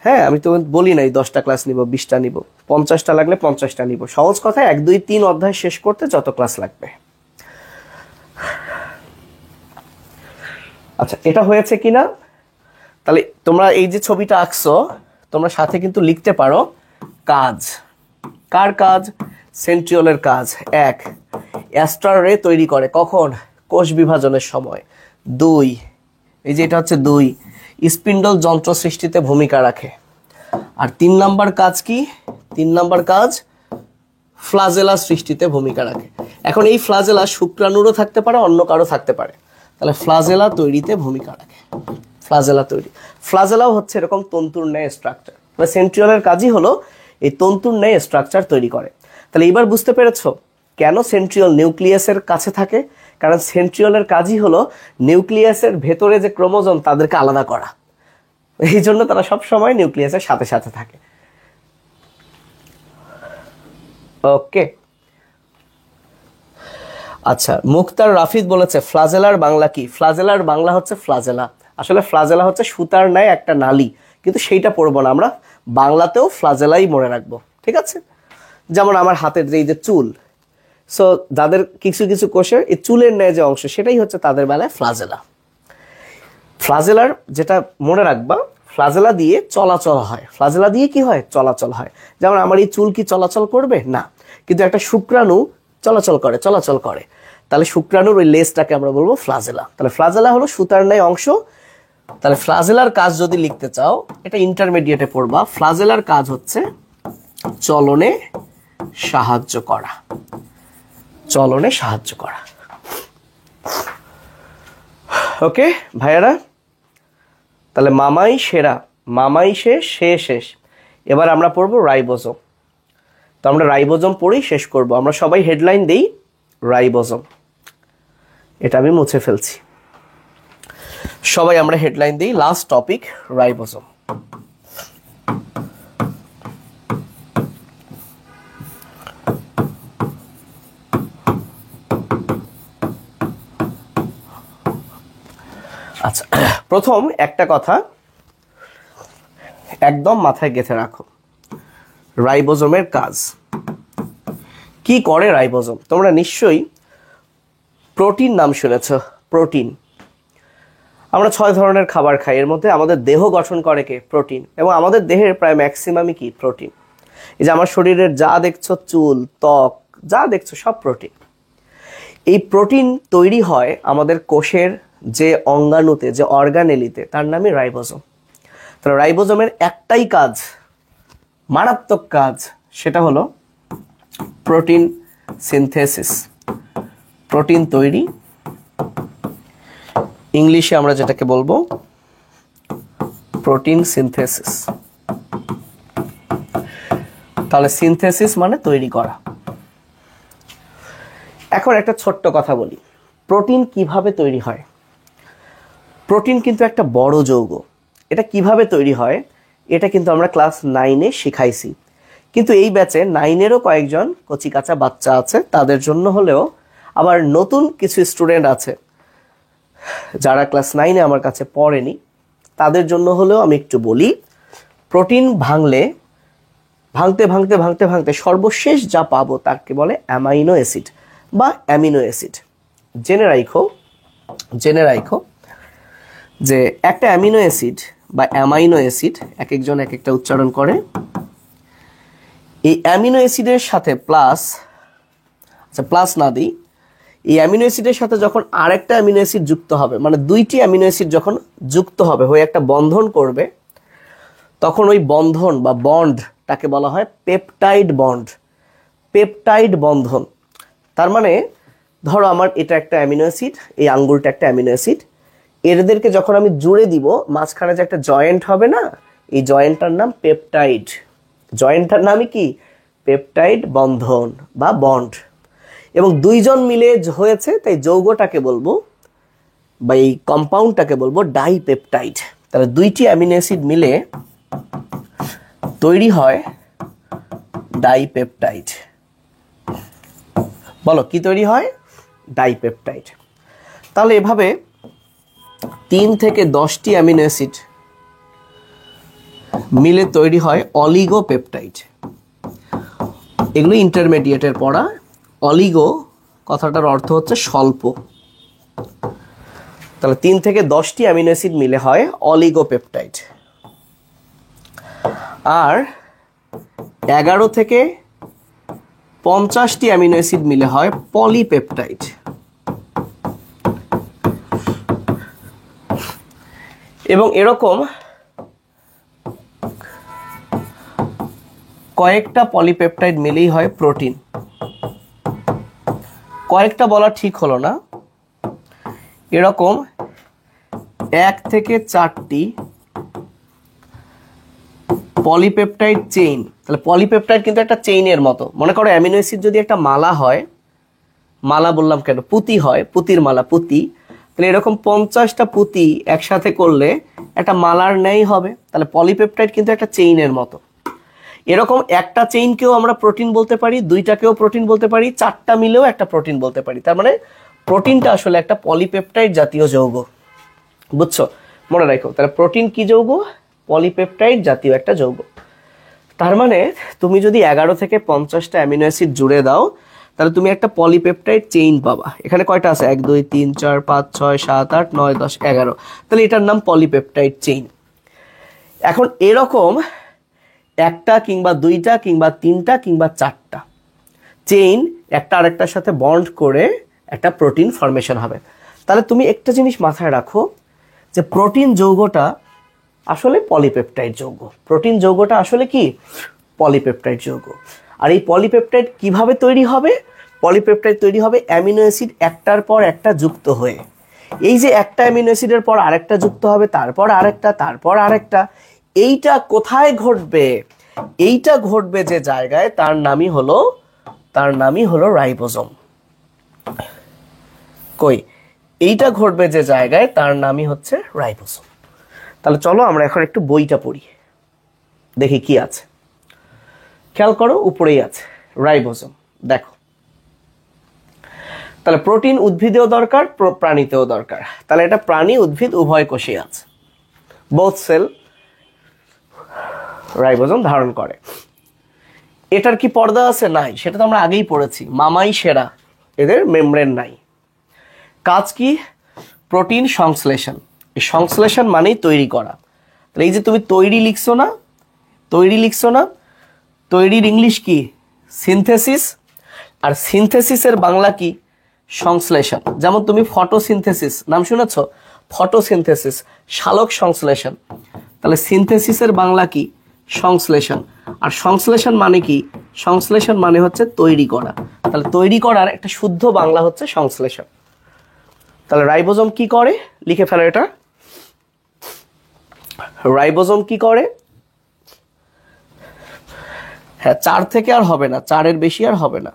হ্যাঁ, আমি তো বলি নাই 10টা ক্লাস নিব, 20টা নিব, 50টা লাগলে 50টা নিব। সহজ কথা, 1, 2, 3 অধ্যায় শেষ করতে যত ক্লাস লাগবে। আচ্ছা, এটা হয়েছে কিনা? তাহলে তোমরা এই যে ছবিটা আঁকছো, তোমরা সাথে কিন্তু লিখতে পারো কাজ। কার কাজ? সেন্ট্রিওলের কাজ। 1, অ্যাস্টার রে তৈরি করে, কখন? কোষ বিভাজনের সময়। 2, এই যে এটা হচ্ছে 2, স্পিন্ডল যন্ত্র সৃষ্টিতে ভূমিকা রাখে। আর 3 নাম্বার কাজ কি? 3 নাম্বার কাজ ফ্লাজেলা সৃষ্টিতে ভূমিকা রাখে। এখন এই ফ্লাজেলা শুক্রাণুরও থাকতে পারে, অন্য কারো থাকতে পারে। তাহলে ফ্লাজেলা তৈরিতে ভূমিকা রাখে, ফ্লাজেলা তৈরি। ফ্লাজেলাও হচ্ছে এরকম তন্তুর ন্যায় স্ট্রাকচার। মানে সেন্ট্রিওলের কাজই হলো এই তন্তুর ন্যায় স্ট্রাকচার তৈরি করে। তাহলে এবার বুঝতে পেরেছো কেন সেন্ট্রিওল নিউক্লিয়াসের কাছে থাকে? কারণ সেন্ট্রিওলের কাজই হলো নিউক্লিয়াসের ভেতরে যে ক্রোমোজোম তাদেরকে আলাদা করা। এই জন্য তারা সব সময় নিউক্লিয়াসের সাথে সাথে থাকে। ওকে, আচ্ছা, মুক্তার রাফিদ বলেছে ফ্লাজেলার বাংলা কি? ফ্লাজেলার বাংলা হচ্ছে ফ্লাজেলা। আসলে ফ্লাজেলা হচ্ছে সুতার ন্যায় একটা নালী, কিন্তু সেইটা পড়বো না আমরা, বাংলাতেও ফ্লাজেলাই মনে রাখবো, ঠিক আছে? যেমন আমার হাতের যে এই যে চুল, সো যাদের কিছু কিছু কোষে এই চুলের ন্যায় যে অংশ, সেটাই হচ্ছে তাদের বেলায় ফ্লাজেলা। ফ্লাজেলার যেটা মনে রাখবা, ফ্লাজেলা দিয়ে চলাচল হয়। ফ্লাজেলা দিয়ে কি হয়? চলাচল হয়। যেমন আমার এই চুল কি চলাচল করবে? না, কিন্তু একটা শুক্রাণু চলাচল করে, চলাচল করে। তাহলে শুক্রাণুর ওই লেজটাকে আমরা বলবো ফ্লাজেলা। তাহলে ফ্লাজেলা হলো সুতার ন্যায় অংশ। তাহলে ফ্লাজেলার কাজ যদি লিখতে চাও, এটা ইন্টারমিডিয়েটে পড়বা। ফ্লাজেলার কাজ হচ্ছে চলনে সাহায্য করা, চলনে সাহায্য করা। ওকে ভাইয়ারা, তাহলে মামাই সেরা, মামাই শেষ, সে শেষ, এবার আমরা পড়বো রাইবোজোম। তো আমরা রাইবোজোম পড়েই শেষ করব। আমরা সবাই হেডলাইন দেই রাইবোজোম। এটা আমি মুছে ফেলছি। সবাই আমরা হেডলাইন দিই, লাস্ট টপিক রাইবোজোম। আচ্ছা, প্রথম একটা কথা একদম মাথায় গেঁথে রাখো, রাইবোজোমের কাজ কি করে। রাইবোজোম তোমরা নিশ্চয়ই প্রোটিন নাম শুনেছ। প্রোটিন, আমরা 6 ধরনের খাবার খাই, এর মধ্যে আমাদের দেহ গঠন করে কে? প্রোটিন। এবং আমাদের দেহের প্রায় ম্যাক্সিমামই কি? প্রোটিন। এই যে আমার শরীরের যা দেখছো, চুল, ত্বক, যা দেখছো সব প্রোটিন। এই প্রোটিন তৈরি হয় আমাদের কোষের যে অঙ্গাণুতে, যে অর্গানেলিতে, তার নামই রাইবোজোম। তাহলে রাইবোজোমের একটাই কাজ, মারাত্মক কাজ, সেটা হলো প্রোটিন সিনথেসিস, প্রোটিন তৈরি। ইংলিশে আমরা যেটাকে বলবো প্রোটিন সিনথেসিস। তাহলে সিনথেসিস মানে তৈরি করা। এখন একটা ছোট্ট কথা বলি, প্রোটিন কিভাবে তৈরি হয়। প্রোটিন কিন্তু একটা বড় যৌগ। এটা কিভাবে তৈরি হয় এটা কিন্তু আমরা ক্লাস 9-এ শিখাইছি, কিন্তু এই ব্যাচে 9-এরও কয়েকজন কচিকাঁচা বাচ্চা আছে, তাদের জন্য হলেও, আবার নতুন কিছু স্টুডেন্ট আছে যারা ক্লাস 9-এ আমার কাছে পড়েনি, তাদের জন্য হলেও আমি একটু বলি। প্রোটিন ভাঙতে সর্বশেষ যা পাবো তাকে বলে অ্যামাইনো অ্যাসিড বা অ্যামিনো অ্যাসিড। জেনে রাখো যে একটা অ্যামিনো অ্যাসিড বা অ্যামাইনো অ্যাসিড, এক একজন এক একটা উচ্চারণ করে। এই অ্যামিনো অ্যাসিডের সাথে প্লাস না দিই, এই অ্যামিনো অ্যাসিডের সাথে যখন আরেকটা অ্যামিনো অ্যাসিড যুক্ত হবে, মানে 2টি অ্যামিনো অ্যাসিড যখন যুক্ত হবে, হয়ে একটা বন্ধন করবে, তখন ওই বন্ধন বা বন্ডটাকে বলা হয় পেপটাইড বন্ড। পেপটাইড বন্ধন। তার মানে ধরো আমার এটা একটা অ্যামিনো অ্যাসিড, এই আঙ্গুলটা একটা অ্যামিনো অ্যাসিড, এদেরকে যখন আমি জুড়ে দিব, মাঝখানে যে একটা জয়েন্ট হবে না, এই জয়েন্টটার নাম পেপটাইড। জয়েন্টটার নামই কি? পেপটাইড বন্ধন বা বন্ড। এবং 2 জন মিলে হয়েছে, তাই যৌগটাকে বলবো বা এই কম্পাউন্ডটাকে বলবো ডাইপেপটাইড। তাহলে 2টি অ্যামিনো অ্যাসিড মিলে তৈরি হয় ডাইপেপটাইড। বলো কি তৈরি হয়? ডাইপেপটাইড। তাহলে এভাবে 3 থেকে 10টি অ্যামিনো অ্যাসিড মিলে তৈরি হয় অলিগোপেপটাইড। এগুলো ইন্টারমিডিয়েটের পড়া। অলিগো কথাটার অর্থ হচ্ছে স্বল্প। তাহলে 3 থেকে 10টি অ্যামিনো অ্যাসিড মিলে হয় অলিগোপেপটাইড। আর 11 থেকে 50টি অ্যামিনো অ্যাসিড মিলে হয় পলিপেপটাইড। এবং এরকম কয়েকটা পলিপেপটাইড মিলেই হয় প্রোটিন। কয়েকটা বলা ঠিক হলো না, এরকম 1 থেকে 4টি পলিপেপটাইড চেইন। তাহলে পলিপেপটাইড কিন্তু একটা চেইনের মতো। মনে করো অ্যামিনো অ্যাসিড যদি একটা মালা হয়, মালা বললাম কেন, পুঁতি হয়, পুঁতির মালা, পুঁতি, তাহলে এরকম 50টা পুঁতি একসাথে করলে একটা মালার ন্যায় হবে। তাহলে পলিপেপটাইড কিন্তু একটা চেইনের মতো। এরকম একটা চেইনকেও আমরা প্রোটিন বলতে পারি, 2টাকেও প্রোটিন বলতে পারি, 4টা মিলেও একটা প্রোটিন বলতে পারি। তার মানে প্রোটিনটা আসলে একটা পলিপেপটাইড জাতীয় যৌগ। বুঝছো? মনে রাখো, তাহলে প্রোটিন কি যৌগ? পলিপেপটাইড জাতীয় একটা যৌগ। তার মানে তুমি যদি 11 থেকে 50টা অ্যামিনো অ্যাসিড জুড়ে দাও, তাহলে তুমি একটা পলিপেপটাইড চেইন পাবা। এখানে কয়টা আছে? 1 2 3 4 5 6 7 8 9 10 11। তাহলে এটার নাম পলিপেপটাইড চেইন। এখন এরকম একটা কিংবা 2টা কিংবা 3টা কিংবা 4টা চেইন একটা আরেকটার সাথে বন্ড করে একটা প্রোটিন ফরমেশন হবে। তাহলে তুমি একটা জিনিস মাথায় রাখো যে প্রোটিন যৌগটা আসলে পলিপেপটাইড যৌগ। প্রোটিন যৌগটা আসলে কি? পলিপেপটাইড যৌগ। আর এই পলিপেপটাইড কিভাবে তৈরি হবে? পলিপেপটাইড তৈরি হবে অ্যামিনো অ্যাসিড একটার পর একটা যুক্ত হয়ে। এই যে একটা অ্যামিনো অ্যাসিডের পর আরেকটা যুক্ত হবে, তারপর আরেকটা, তারপর আরেকটা, এইটা কোথায় ঘটবে? এইটা ঘটবে যে জায়গায় তার নামই হলো রাইবোজোম। কই, এইটা ঘটবে যে জায়গায় তার নামই হচ্ছে রাইবোজোম। তাহলে চলো আমরা এখন একটু বইটা পড়ি, দেখি কি আছে। খেয়াল করো, উপরেই আছে রাইবোজোম। দেখো, তাহলে প্রোটিন উদ্ভিদেও দরকার, প্রাণীতেও দরকার। তাহলে এটা প্রাণী উদ্ভিদ উভয় কোষেই আছে, বোথ সেল রাইবোজোম ধারণ করে। এটার কি পর্দা আছে? নাই, সেটা তো আমরা আগেই পড়েছি, মামাই সেরা, এদের মেমব্রেন নাই। কাজ কি? প্রোটিন সংশ্লেষণ। এই সংশ্লেষণ মানেই তৈরি করা। তাহলে এই যে তুমি তৈরি লিখছো না, তৈরির ইংলিশ কি? সিনথেসিস। আর সিনথেসিসের বাংলা কি? সংশ্লেষণ। যেমন তুমি ফটোসিনথেসিস নাম শুনেছ, ফটোসিনথেসিস সালোক সংশ্লেষণ। তাহলে সিনথেসিসের বাংলা কি? সংশ্লেষণ। আর সংশ্লেষণ মানে কি? সংশ্লেষণ মানে হচ্ছে তৈরি করা। তাহলে তৈরি করার একটা শুদ্ধ বাংলা হচ্ছে সংশ্লেষণ। তাহলে রাইবোজোম কি করে? লিখে ফেলো এটা। রাইবোজোম কি করে? হ্যাঁ, 4 থেকে আর হবে না, 4-এর বেশি আর হবে না।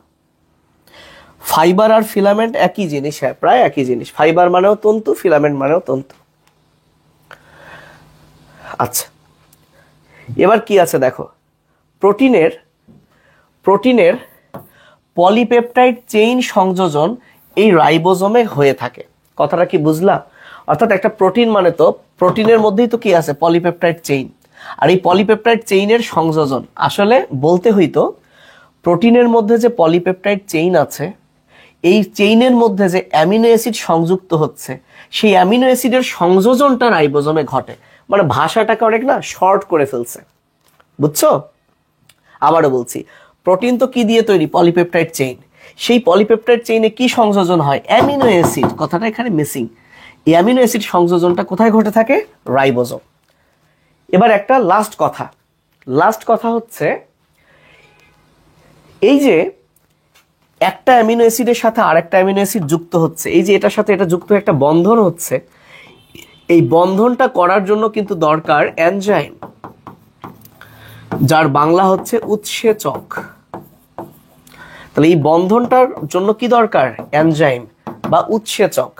ফাইবার আর ফিলামেন্ট একই জিনিস, হ্যাঁ প্রায় একই জিনিস। ফাইবার মানেও তন্তু, ফিলামেন্ট মানেও তন্তু। আচ্ছা, এবার কি আছে দেখো, প্রোটিনের পলিপেপটাইড চেইন সংযোজন এই রাইবোজোমে হয়ে থাকে। কথাটা কি বুঝলা? অর্থাৎ একটা প্রোটিন মানে তো প্রোটিনের মধ্যেই তো কি আছে? Polypeptide chain. আর এই পলিপেপটাইড চেইনের সংযোজন, আসলে বলতে হইতো প্রোটিনের মধ্যে যে পলিপেপটাইড চেইন আছে, এই চেইনের মধ্যে যে অ্যামিনো অ্যাসিড সংযুক্ত হচ্ছে, সেই অ্যামিনো অ্যাসিডের সংযোজনটা রাইবোজোমে ঘটে। মানে ভাষাটাকে অনেক না শর্ট করে ফেলছে, বুঝছো? আবারও বলছি, প্রোটিন তো কি দিয়ে তৈরি? Polypeptide chain. সেই পলিপেপটাইড চেইনে কি সংযোজন হয়? Amino acid. কথাটা এখানে মিসিং। এই অ্যামিনো অ্যাসিড সংযোজনটা কোথায় ঘটে থাকে? রাইবোজোম। এবার একটা লাস্ট কথা হচ্ছে, এই যে একটা অ্যামিনো অ্যাসিডের সাথে আরেকটা অ্যামিনো অ্যাসিড যুক্ত হচ্ছে, এই যে এটার সাথে এটা যুক্ত একটা বন্ধন হচ্ছে, এই বন্ধনটা করার জন্য কিন্তু দরকার এনজাইম, যার বাংলা হচ্ছে উৎসেচক। তাহলে এই বন্ধনটার জন্য কি দরকার? এনজাইম বা উৎসেচক।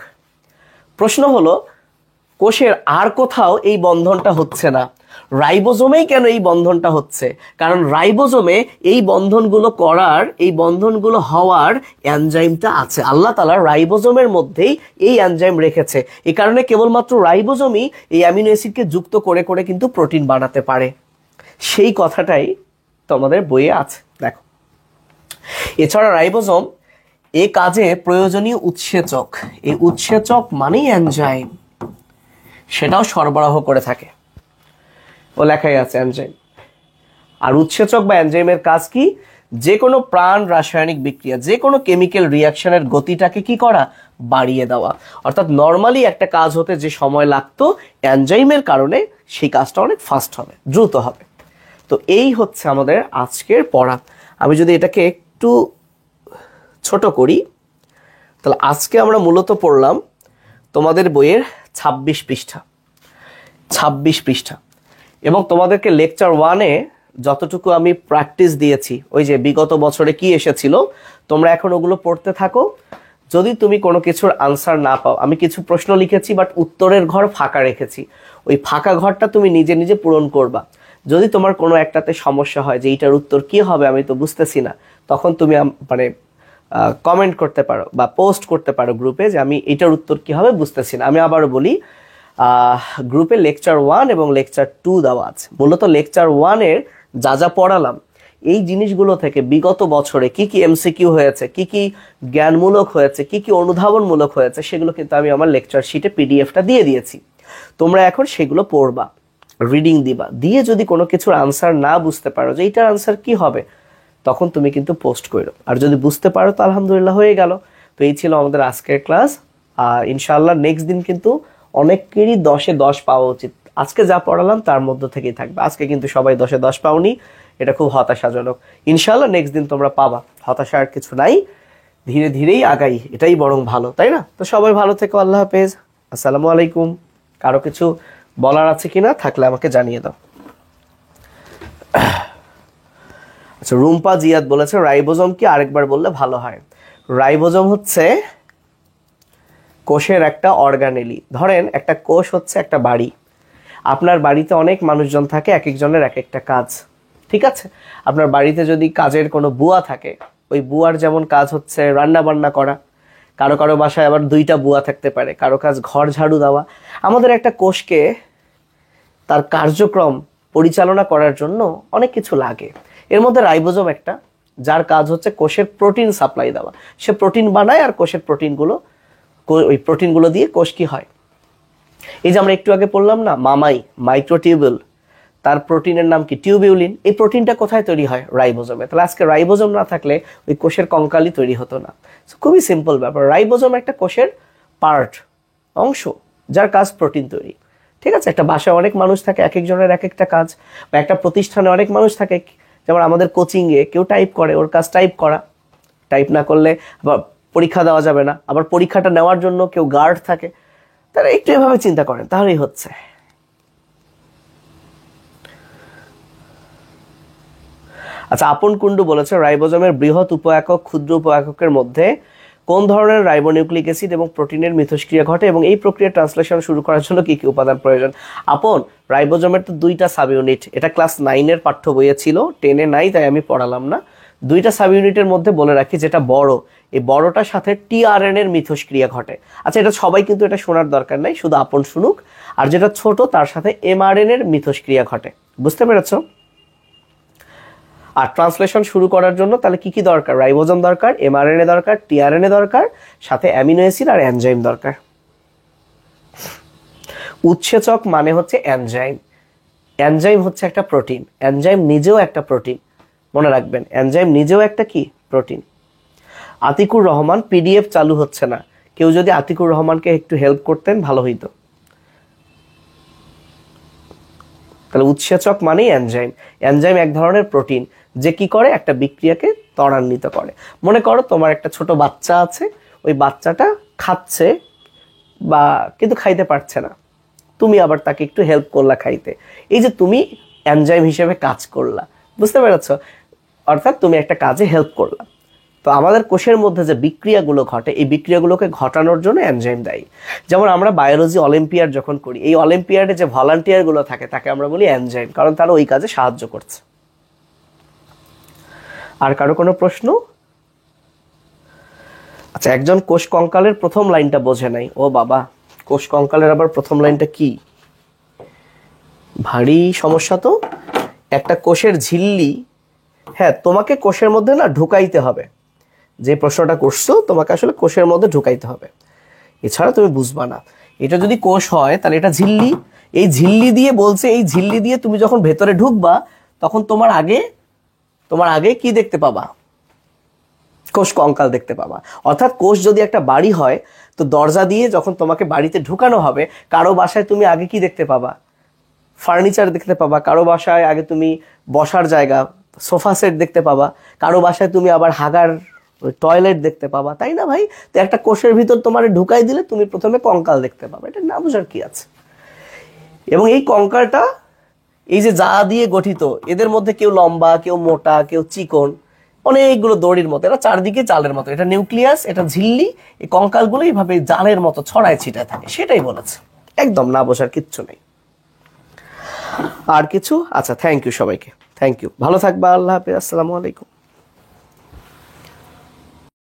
প্রশ্ন হলো, কোষের আর কোথাও এই বন্ধনটা হচ্ছে না, রাইবোজোমেই কেন এই বন্ধনটা হচ্ছে? কারণ রাইবোজোমে এই বন্ধনগুলো হওয়ার এনজাইমটা আছে। আল্লাহ তাআলা রাইবোজোমের মধ্যেই এই এনজাইম রেখেছে। এই কারণে কেবলমাত্র রাইবোজোমই এই অ্যামিনো অ্যাসিডকে যুক্ত করে করে কিন্তু প্রোটিন বানাতে পারে। সেই কথাটাই তোমাদের বইয়ে আছে, দেখো। এছাড়া রাইবোজোম এ কাজে প্রয়োজনীয় উৎসেচক, এই উৎসেচক মানেই এনজাইম, সেটাও সরবরাহ করে থাকে। ও লেখাই আছে এনজাইম। আর উৎসেচক বা এনজাইমের কাজ কি? যে কোনো প্রাণ রাসায়নিক বিক্রিয়া, যে কোনো কেমিক্যাল রিয়াকশনের গতিটাকে কি করা? বাড়িয়ে দেওয়া। অর্থাৎ নর্মালি একটা কাজ হতে যে সময় লাগতো, এনজাইমের কারণে সেই কাজটা অনেক ফাস্ট হবে, দ্রুত হবে। তো এই হচ্ছে আমাদের আজকের পড়া। আমি যদি এটাকে একটু ছোট করি, তাহলে আজকে আমরা মূলত পড়লাম তোমাদের বইয়ের 26 পৃষ্ঠা, এবং তোমাদেরকে লেকচার 1-এ যতটুকু আমি প্র্যাকটিস দিয়েছি, ওই যে বিগত বছরে কি এসেছিল, তোমরা এখন ওগুলো পড়তে থাকো। যদি তুমি কোনো কিছুর আনসার না পাও, আমি কিছু প্রশ্ন লিখেছি বাট উত্তরের ঘর ফাঁকা রেখেছি, ওই ফাঁকা ঘরটা তুমি নিজে নিজে পূরণ করবা। যদি তোমার কোনো একটাতে সমস্যা হয় যে এইটার উত্তর কি হবে আমি তো বুঝতেছি না, তখন তুমি মানে কমেন্ট করতে পারো বা পোস্ট করতে পারো গ্রুপে যে আমি এটার উত্তর কি হবে বুঝতেছি না। আমি আবারও বলি, গ্রুপে লেকচার 1 এবং লেকচার 2 দেওয়া আছে। মূলত লেকচার 1-এর যা যা পড়ালাম, এই জিনিসগুলো থেকে বিগত বছরে কি কি এমসিকিউ হয়েছে, কি কি জ্ঞানমূলক হয়েছে, কি কি অনুধাবনমূলক হয়েছে, সেগুলো কিন্তু আমি আমার লেকচার শিটে পিডিএফটা দিয়ে দিয়েছি। তোমরা এখন সেগুলো পড়বা, রিডিং দিবা, দিয়ে যদি কোনো কিছুর আনসার না বুঝতে পারো যে এইটার আনসার কি হবে, তখন তুমি কিন্তু পোস্ট করো। আর যদি বুঝতে পারো তো আলহামদুলিল্লাহ, হয়ে গেল। তো এই ছিল আমাদের আজকের ক্লাস। আর ইনশাআল্লাহ নেক্সট দিন কিন্তু অনেকেরই 10-এ 10 পাওয়া উচিত। আজকে যা পড়ালাম তার মধ্য থেকেই থাকবে। আজকে কিন্তু সবাই 10-এ 10 পাওনি, এটা খুব হতাশাজনক। ইনশাআল্লাহ নেক্সট দিন তোমরা পাবা, হতাশার কিছু নাই, ধীরে ধীরেই আগাই, এটাই বরং ভালো, তাই না? তো সবাই ভালো থেকো, আল্লাহ হাফেজ, আসসালামু আলাইকুম। কারো কিছু বলার আছে কিনা, থাকলে আমাকে জানিয়ে দাও। আচ্ছা, রুম্পা জিয়াদ বলেছে রাইবোজোম কি, আরেকবার বললে ভালো হয়। রাইবোজোম হচ্ছে কোষের একটা অর্গানেলি। ধরেন একটা কোষ হচ্ছে একটা বাড়ি, আপনার বাড়িতে অনেক মানুষজন থাকে, এক একজনের এক একটা কাজ, ঠিক আছে? আপনার বাড়িতে যদি কাজের কোনো বুয়া থাকে, ওই বুয়ার যেমন কাজ হচ্ছে রান্না বান্না করা, কারো কারো বাসায় আবার 2টা বুয়া থাকতে পারে, কারো কাজ ঘর ঝাড়ু দেওয়া। আমাদের একটা কোষকে তার কার্যক্রম পরিচালনা করার জন্য অনেক কিছু লাগে। এর মধ্যে রাইবোজোম একটা, যার কাজ হচ্ছে কোষের প্রোটিন সাপ্লাই দেওয়া। সে প্রোটিন বানায় আর কোষের ওই প্রোটিনগুলো দিয়ে কোষ কি হয়। এই যে আমরা একটু আগে পড়লাম না মামাই, মাইক্রোটিউবিউল, তার প্রোটিনের নাম কি টিউবিউলিন। এই প্রোটিনটা কোথায় তৈরি হয়? রাইবোজোমে। তাহলে আজকে রাইবোজোম না থাকলে ওই কোষের কঙ্কালই তৈরি হতো না। খুবই সিম্পল ব্যাপার। রাইবোজোম একটা কোষের পার্ট, অংশ, যার কাজ প্রোটিন তৈরি, ঠিক আছে? একটা বাসায় অনেক মানুষ থাকে, এক একজনের এক একটা কাজ, বা একটা প্রতিষ্ঠানে অনেক মানুষ থাকে, যেমন আমাদের কোচিংয়ে কেউ টাইপ করে, ওর কাজ টাইপ করা, টাইপ না করলে আবার পরীক্ষা দেওয়া যাবে না, আবার পরীক্ষাটা নেওয়ার জন্য কেউ গার্ড থাকে। তারা একটু এভাবে চিন্তা করেন, তাহলেই হচ্ছে। আচ্ছা, আপন কুণ্ডু বলেছে রাইবোজোমের বৃহৎ উপ-একক ক্ষুদ্র উপ-এককের মধ্যে কোন ধরনের রাইবোনিউক্লিক অ্যাসিড এবং প্রোটিনের মিথস্ক্রিয়া ঘটে এবং এই প্রক্রিয়া ট্রান্সলেশন শুরু করার জন্য কি কি উপাদান প্রয়োজন? আপন, রাইবোজোমের তো 2টা সাব ইউনিট, এটা ক্লাস 9-এর পাঠ্য বইয়ে ছিল, 10-এ নাই, তাই আমি পড়ালাম না। 2টা সাব ইউনিটের মধ্যে বলে রাখি, যেটা বড়, এই বড়টার সাথে টিআরএনএর মিথস্ক্রিয়া ঘটে। আচ্ছা, এটা সবাই কিন্তু এটা শোনার দরকার নাই, শুধু আপন শুনুক। আর যেটা ছোট, তার সাথে এমআরএনএর মিথস্ক্রিয়া ঘটে। বুঝতে পেরেছ? আর ট্রান্সলেশন শুরু করার জন্য তাহলে কি কি দরকার? রাইবোজোম দরকার, এমআরএনএ দরকার, টিআরএনএ দরকার, সাথে অ্যামিনো অ্যাসিড আর এনজাইম দরকার। উৎসেচক মানে হচ্ছে এনজাইম। এনজাইম হচ্ছে একটা প্রোটিন, এনজাইম নিজেও একটা প্রোটিন, মনে রাখবেন, এনজাইম নিজেও একটা কি প্রোটিন। আতিকুর রহমান, পিডিএফ চালু হচ্ছে না, কেউ যদি আতিকুর রহমানকে একটু হেল্প করতেন ভালো হইতো। তাহলে উৎসেচক মানেই এনজাইম। এনজাইম এক ধরনের প্রোটিন, যে কি করে, একটা বিক্রিয়াকে ত্বরান্বিত করে। মনে করো তোমার একটা ছোট বাচ্চা আছে, ওই বাচ্চাটা খাচ্ছে বা কিন্তু খাইতে পারছে না, তুমি আবার তাকে একটু হেল্প করলা খাইতে, এই যে তুমি এনজাইম হিসেবে কাজ করলা। বুঝতে পেরেছ? অর্থাৎ তুমি একটা কাজে হেল্প করলা। তো আমাদের কোষের মধ্যে যে বিক্রিয়াগুলো ঘটে, এই বিক্রিয়াগুলোকে ঘটানোর জন্য এনজাইম দায়ী। যেমন আমরা বায়োলজি অলিম্পিয়াড যখন করি, এই অলিম্পিয়াডে যে ভলান্টিয়ারগুলো থাকে তাকে আমরা বলি এনজাইম, কারণ তারা ওই কাজে সাহায্য করছে। আর কারো কোনো প্রশ্ন? আচ্ছা, একজন কোষ কঙ্কালের প্রথম লাইনটা বোঝে নাই। ও বাবা, কোষ কঙ্কালের আবার প্রথম লাইনটা কি? ভারী সমস্যা তো। একটা কোষের ঝিল্লি, হ্যাঁ, তোমাকে কোষের মধ্যে না ঢুকাইতে হবে। যে প্রশ্নটা করছো, তোমাকে আসলে কোষের মধ্যে ঢুকাইতে হবে, এছাড়া তুমি বুঝবা না। এটা যদি কোষ হয় তাহলে এটা ঝিল্লি, এই ঝিল্লি দিয়ে বলছে, এই ঝিল্লি দিয়ে তুমি যখন ভেতরে ঢুকবা তখন তোমার আগে কি দেখতে পাবা? কোষ কঙ্কাল দেখতে পাবা। অর্থাৎ কোষ যদি একটা বাড়ি হয়, তো দরজা দিয়ে যখন তোমাকে বাড়িতে ঢুকানো হবে, কারো বাসায় তুমি আগে কি দেখতে পাবা? ফার্নিচার দেখতে পাবা। কারো বাসায় আগে তুমি বসার জায়গা, সোফা সেট দেখতে পাবা। কারো বাসায় তুমি আবার হাগার টয়লেট দেখতে পাবা, তাই না ভাই? তো একটা কোষের ভিতর তোমার ঢুকাই দিলে তুমি প্রথমে কঙ্কাল দেখতে পাবা। এটা না বোঝার কি আছে? এবং এই কঙ্কালটা, এই যে যা দিয়ে গঠিত, এদের মধ্যে কেউ লম্বা, কেউ মোটা, কেউ চিকন, অনেকগুলো দড়ির মতো, এটা চারদিকে জালের মতো। এটা নিউক্লিয়াস, এটা ঝিল্লি, এই কঙ্কালগুলো এইভাবে জালের মতো ছড়ায় ছিটায় থাকে, সেটাই বলেছে। একদম না বোঝার কিচ্ছু নেই। আর কিছু? আচ্ছা, থ্যাংক ইউ সবাইকে, থ্যাংক ইউ, ভালো থাকবা, আল্লাহ হাফেজ, আসসালামু আলাইকুম।